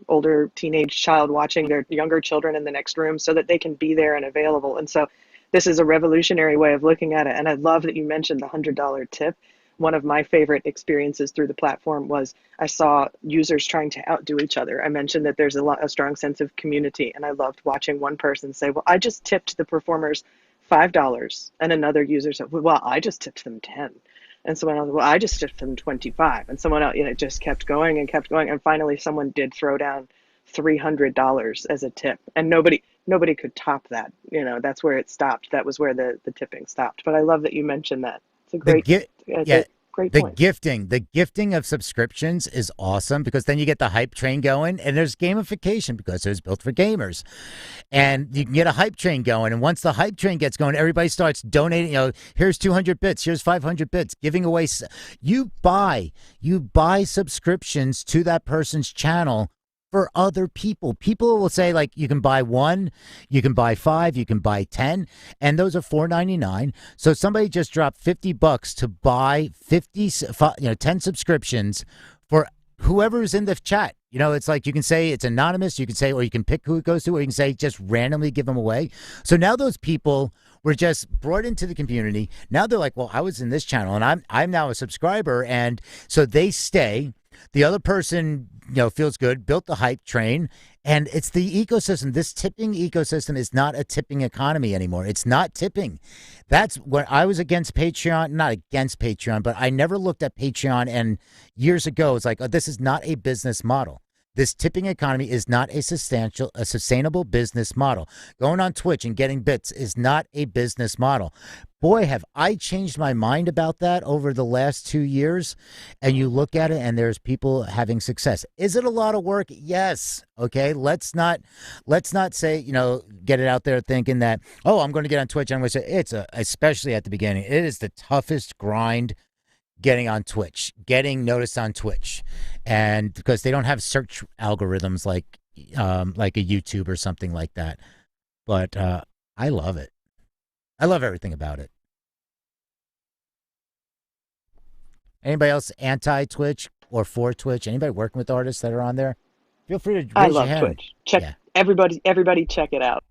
older teenage child watching their younger children in the next room so that they can be there and available. And so this is a revolutionary way of looking at it. And I love that you mentioned the $100 tip. One of my favorite experiences through the platform was I saw users trying to outdo each other. I mentioned that there's a strong sense of community, and I loved watching one person say, "Well, I just tipped the performers $5," and another user said, "Well, I just tipped them 10." And someone else, "Well, I just tipped them 25." And someone else, it just kept going and kept going. And finally, someone did throw down $300 as a tip, and nobody could top that. That's where it stopped. That was where the tipping stopped. But I love that you mentioned that. The gi- It's yeah, a great the point. gifting of subscriptions is awesome because then you get the hype train going, and there's gamification because it was built for gamers, and you can get a hype train going. And once the hype train gets going, everybody starts donating. Here's 200 bits, here's 500 bits, giving away. You buy subscriptions to that person's channel for other people. People will say, like, you can buy one, you can buy five, you can buy 10, and those are $4.99. So somebody just dropped $50 to buy 10 subscriptions for whoever's in the chat. It's like you can say it's anonymous, you can say, or you can pick who it goes to, or you can say just randomly give them away. So now those people were just brought into the community. Now they're like, well, I was in this channel and I'm now a subscriber, and so they stay. The other person, feels good, built the hype train, and it's the ecosystem. This tipping ecosystem is not a tipping economy anymore. It's not tipping. That's what I was against Patreon, not against Patreon, but I never looked at Patreon. And years ago, it's like, oh, this is not a business model. This tipping economy is not a sustainable business model. Going on Twitch and getting bits is not a business model. Boy, have I changed my mind about that over the last 2 years. And you look at it and there's people having success. Is it a lot of work? Yes. Okay. Let's not say, get it out there thinking that, oh, I'm going to get on Twitch. I'm going to say especially at the beginning, it is the toughest grind getting on Twitch, getting noticed on Twitch, and because they don't have search algorithms like a YouTube or something like that. But I love it. I love everything about it. Anybody else anti-Twitch or for Twitch? Anybody working with artists that are on there? Feel free to I raise your love hand. Twitch. Check Yeah. everybody check it out.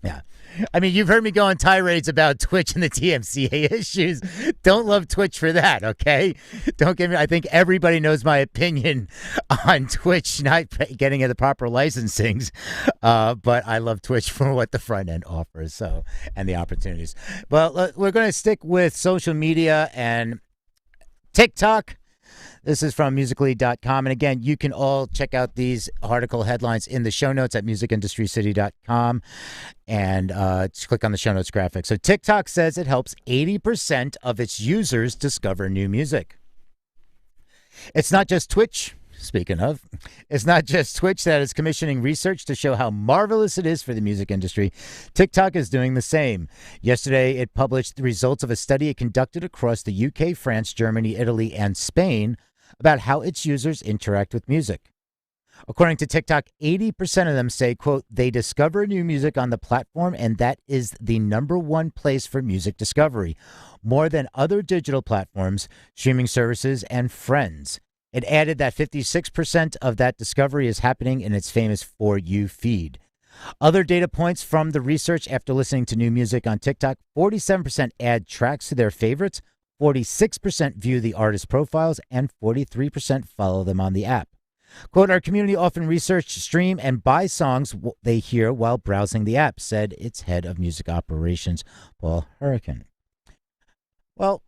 Yeah. I mean, you've heard me go on tirades about Twitch and the TMCA issues. Don't love Twitch for that, okay? Don't get me. I think everybody knows my opinion on Twitch not getting the proper licensings, but I love Twitch for what the front end offers, and the opportunities. Well, we're going to stick with social media and TikTok. This is from musically.com. And again, you can all check out these article headlines in the show notes at musicindustrycity.com, and just click on the show notes graphic. So TikTok says it helps 80% of its users discover new music. It's not just Twitch. Speaking of, it's not just Twitch that is commissioning research to show how marvelous it is for the music industry. TikTok is doing the same. Yesterday, it published the results of a study it conducted across the UK, France, Germany, Italy, and Spain about how its users interact with music. According to TikTok, 80% of them say, quote, they discover new music on the platform, and that is the number one place for music discovery, more than other digital platforms, streaming services, and friends. It added that 56% of that discovery is happening in its famous For You feed. Other data points from the research after listening to new music on TikTok: 47% add tracks to their favorites, 46% view the artist profiles, and 43% follow them on the app. Quote, our community often research, stream, and buy songs they hear while browsing the app, said its head of music operations, Paul Hurricane. Well,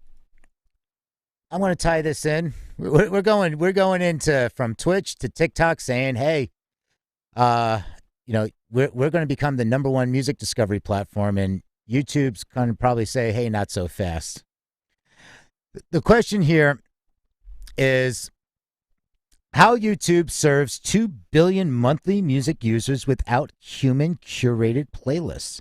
I want to tie this in. We're going into from Twitch to TikTok saying, hey, we're going to become the number one music discovery platform, and YouTube's going to probably say, hey, not so fast. The question here is how YouTube serves 2 billion monthly music users without human curated playlists.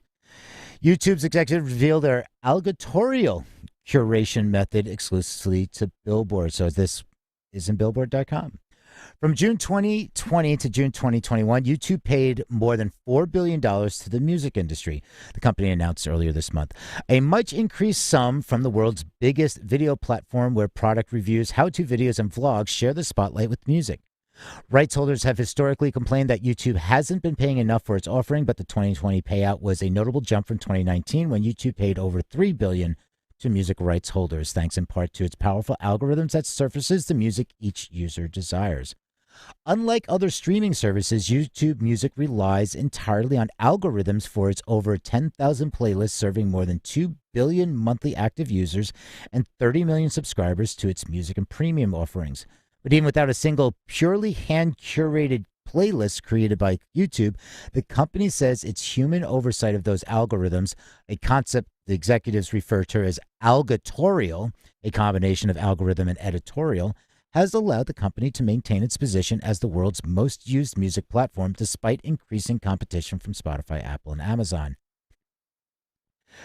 YouTube's executives reveal their algorithm curation method exclusively to Billboard. So this is in Billboard.com. From June 2020 to June 2021, YouTube paid more than $4 billion to the music industry, the company announced earlier this month. A much increased sum from the world's biggest video platform where product reviews, how-to videos, and vlogs share the spotlight with music. Rights holders have historically complained that YouTube hasn't been paying enough for its offering, but the 2020 payout was a notable jump from 2019 when YouTube paid over $3 billion to music rights holders, thanks in part to its powerful algorithms that surfaces the music each user desires. Unlike other streaming services, YouTube Music relies entirely on algorithms for its over 10,000 playlists, serving more than 2 billion monthly active users and 30 million subscribers to its music and premium offerings. But even without a single purely hand-curated playlist created by YouTube, the company says its human oversight of those algorithms, a concept the executives refer to as algatorial, a combination of algorithm and editorial, has allowed the company to maintain its position as the world's most used music platform despite increasing competition from Spotify, Apple, and Amazon.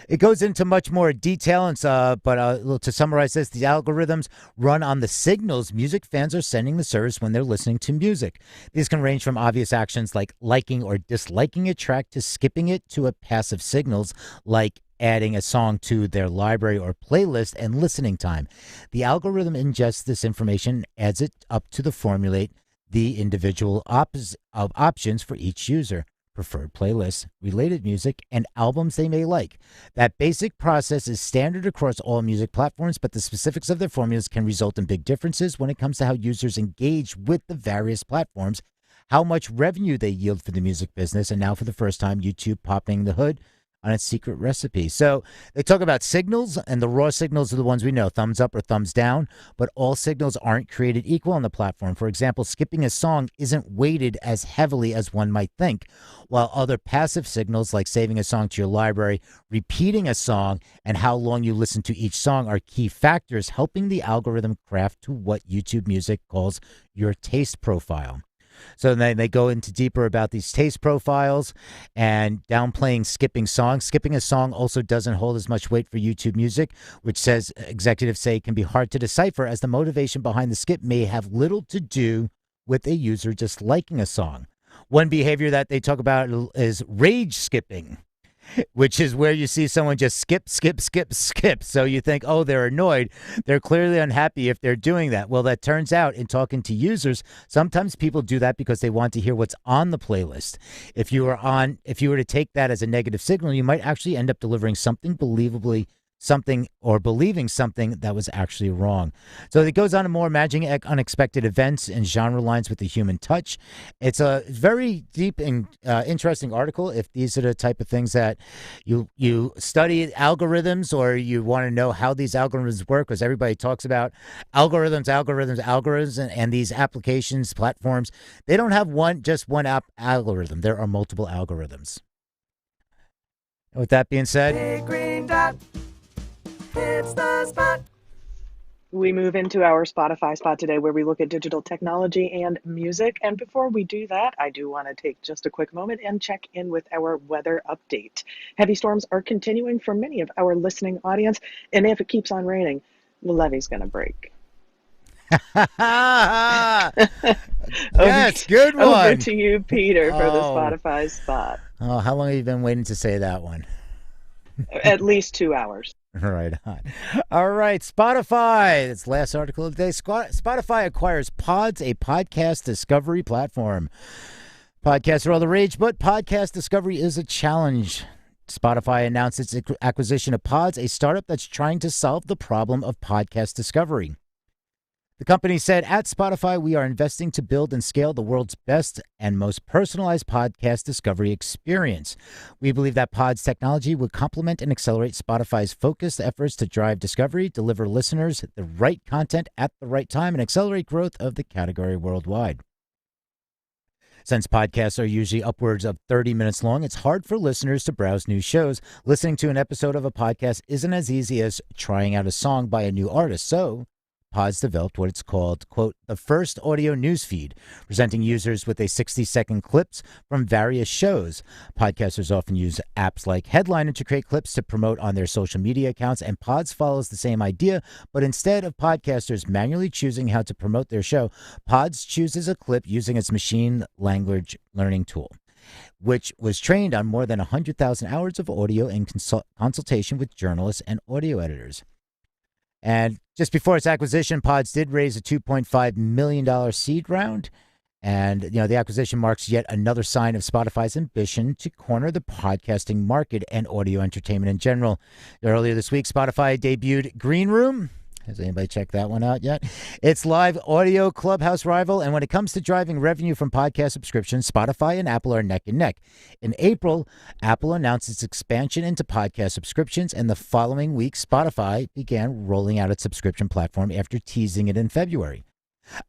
It goes into much more detail, but to summarize this, the algorithms run on the signals music fans are sending the service when they're listening to music. These can range from obvious actions like liking or disliking a track to skipping it to a passive signals like adding a song to their library or playlist and listening time. The algorithm ingests this information, adds it up to the formulate the individual options for each user, preferred playlists, related music, and albums they may like. That basic process is standard across all music platforms, but the specifics of their formulas can result in big differences when it comes to how users engage with the various platforms, how much revenue they yield for the music business, and now for the first time, YouTube popping the hood on its secret recipe. So they talk about signals, and the raw signals are the ones we know, thumbs up or thumbs down, but all signals aren't created equal on the platform. For example, skipping a song isn't weighted as heavily as one might think, while other passive signals like saving a song to your library, repeating a song, and how long you listen to each song are key factors helping the algorithm craft to what YouTube Music calls your taste profile. So then they go into deeper about these taste profiles and downplaying skipping songs. Skipping a song also doesn't hold as much weight for YouTube Music, which says executives say can be hard to decipher as the motivation behind the skip may have little to do with a user disliking a song. One behavior that they talk about is rage skipping, which is where you see someone just skip. So you think, oh, they're annoyed. They're clearly unhappy if they're doing that. Well, that turns out in talking to users, sometimes people do that because they want to hear what's on the playlist. If you were to take that as a negative signal, you might actually end up delivering believing something that was actually wrong. So it goes on to more imagining unexpected events and genre lines with the human touch. It's a very deep and interesting article. If these are the type of things that you study algorithms or you want to know how these algorithms work, because everybody talks about algorithms, and these applications, platforms, they don't have just one algorithm. There are multiple algorithms. With that being said, Big green dot. It's the spot. We move into our Spotify spot today where we look at digital technology and music. And before we do that, I do want to take just a quick moment and check in with our weather update. Heavy storms are continuing for many of our listening audience. And if it keeps on raining, the levee's going to break. Yes, good one. Over to you, Peter, for the Spotify spot. Oh, how long have you been waiting to say that one? At least 2 hours. Right on. All right, Spotify. That's the last article of the day. Spotify acquires Pods, a podcast discovery platform. Podcasts are all the rage, but podcast discovery is a challenge. Spotify announced its acquisition of Pods, a startup that's trying to solve the problem of podcast discovery. The company said, at Spotify, we are investing to build and scale the world's best and most personalized podcast discovery experience. We believe that Pod's technology would complement and accelerate Spotify's focused efforts to drive discovery, deliver listeners the right content at the right time, and accelerate growth of the category worldwide. Since podcasts are usually upwards of 30 minutes long, it's hard for listeners to browse new shows. Listening to an episode of a podcast isn't as easy as trying out a song by a new artist. So Pods developed what it's called, quote, the first audio newsfeed, presenting users with a 60-second clips from various shows. Podcasters often use apps like Headliner to create clips to promote on their social media accounts, and Pods follows the same idea, but instead of podcasters manually choosing how to promote their show, Pods chooses a clip using its machine language learning tool, which was trained on more than 100,000 hours of audio in consultation with journalists and audio editors. And just before its acquisition, Pods did raise a $2.5 million seed round. And, the acquisition marks yet another sign of Spotify's ambition to corner the podcasting market and audio entertainment in general. Earlier this week, Spotify debuted Green Room. Has anybody checked that one out yet? It's live audio clubhouse rival, and when it comes to driving revenue from podcast subscriptions, Spotify and Apple are neck and neck. In April, Apple announced its expansion into podcast subscriptions, and the following week, Spotify began rolling out its subscription platform after teasing it in February.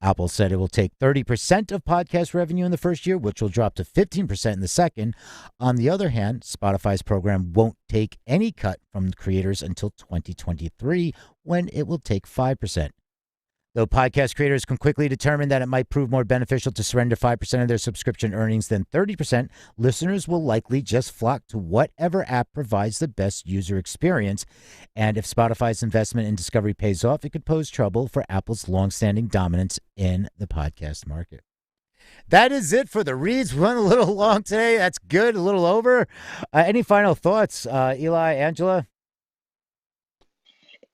Apple said it will take 30% of podcast revenue in the first year, which will drop to 15% in the second. On the other hand, Spotify's program won't take any cut from creators until 2023, when it will take 5%. Though podcast creators can quickly determine that it might prove more beneficial to surrender 5% of their subscription earnings than 30%, listeners will likely just flock to whatever app provides the best user experience. And if Spotify's investment in discovery pays off, it could pose trouble for Apple's longstanding dominance in the podcast market. That is it for the reads. We went a little long today. That's good. A little over. Any final thoughts, Eli, Angela?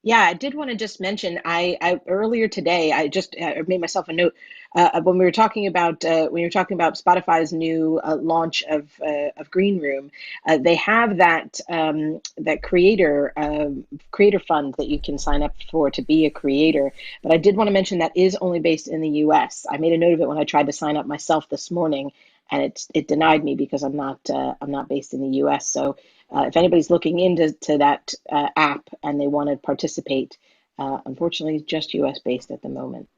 Yeah, I did want to just mention, I earlier today, I just made myself a note when we were talking about Spotify's new launch of Green Room. They have that creator fund that you can sign up for to be a creator. But I did want to mention that is only based in the U.S. I made a note of it when I tried to sign up myself this morning, and it denied me because I'm not based in the U.S. So if anybody's looking into that app and they want to participate, unfortunately, just U.S. based at the moment.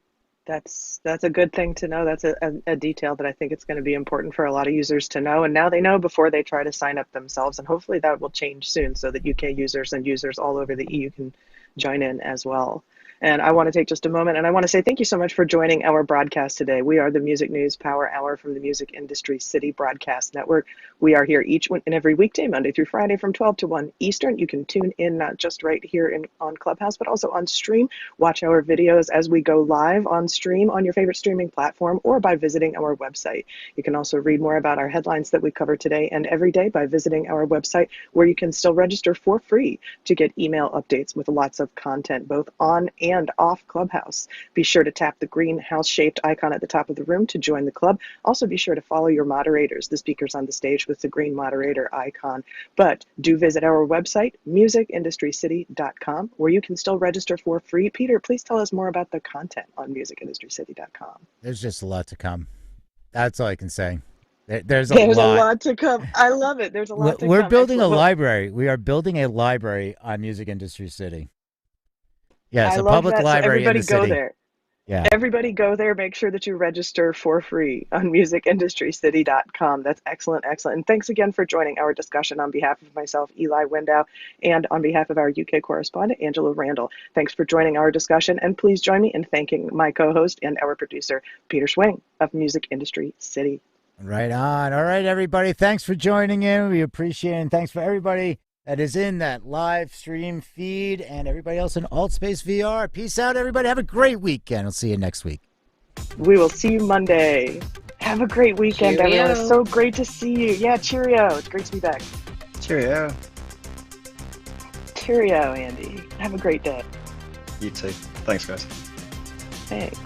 That's a good thing to know. That's a detail that I think it's going to be important for a lot of users to know. And now they know before they try to sign up themselves. And hopefully that will change soon so that UK users and users all over the EU can join in as well. And I want to take just a moment and I want to say thank you so much for joining our broadcast today. We are the Music News Power Hour from the Music Industry City Broadcast Network. We are here each and every weekday, Monday through Friday from 12 to 1 Eastern. You can tune in not just right here on Clubhouse, but also on stream. Watch our videos as we go live on stream on your favorite streaming platform or by visiting our website. You can also read more about our headlines that we cover today and every day by visiting our website, where you can still register for free to get email updates with lots of content, both on and off Clubhouse. Be sure to tap the green house-shaped icon at the top of the room to join the club. Also be sure to follow your moderators, the speakers on the stage with the green moderator icon. But do visit our website, musicindustrycity.com, where you can still register for free. Peter, please tell us more about the content on musicindustrycity.com. There's just a lot to come. That's all I can say. There's a lot to come. I love it. There's a lot to come. We're building a library. We are building a library on Music Industry City. Yes, a public library in the city. Everybody go there. Yeah. Everybody go there. Make sure that you register for free on musicindustrycity.com. That's excellent, excellent. And thanks again for joining our discussion on behalf of myself, Eli Wendow, and on behalf of our UK correspondent, Angela Randall. Thanks for joining our discussion, and please join me in thanking my co-host and our producer, Peter Schwing of Music Industry City. Right on. All right, everybody. Thanks for joining in. We appreciate it. And thanks for everybody that is in that live stream feed and everybody else in AltSpace VR. Peace out, everybody. Have a great weekend. I'll see you next week. We will see you Monday. Have a great weekend, Cheerio. Everyone. It's so great to see you. Yeah, cheerio. It's great to be back. Cheerio. Cheerio, Andy. Have a great day. You too. Thanks, guys. Thanks.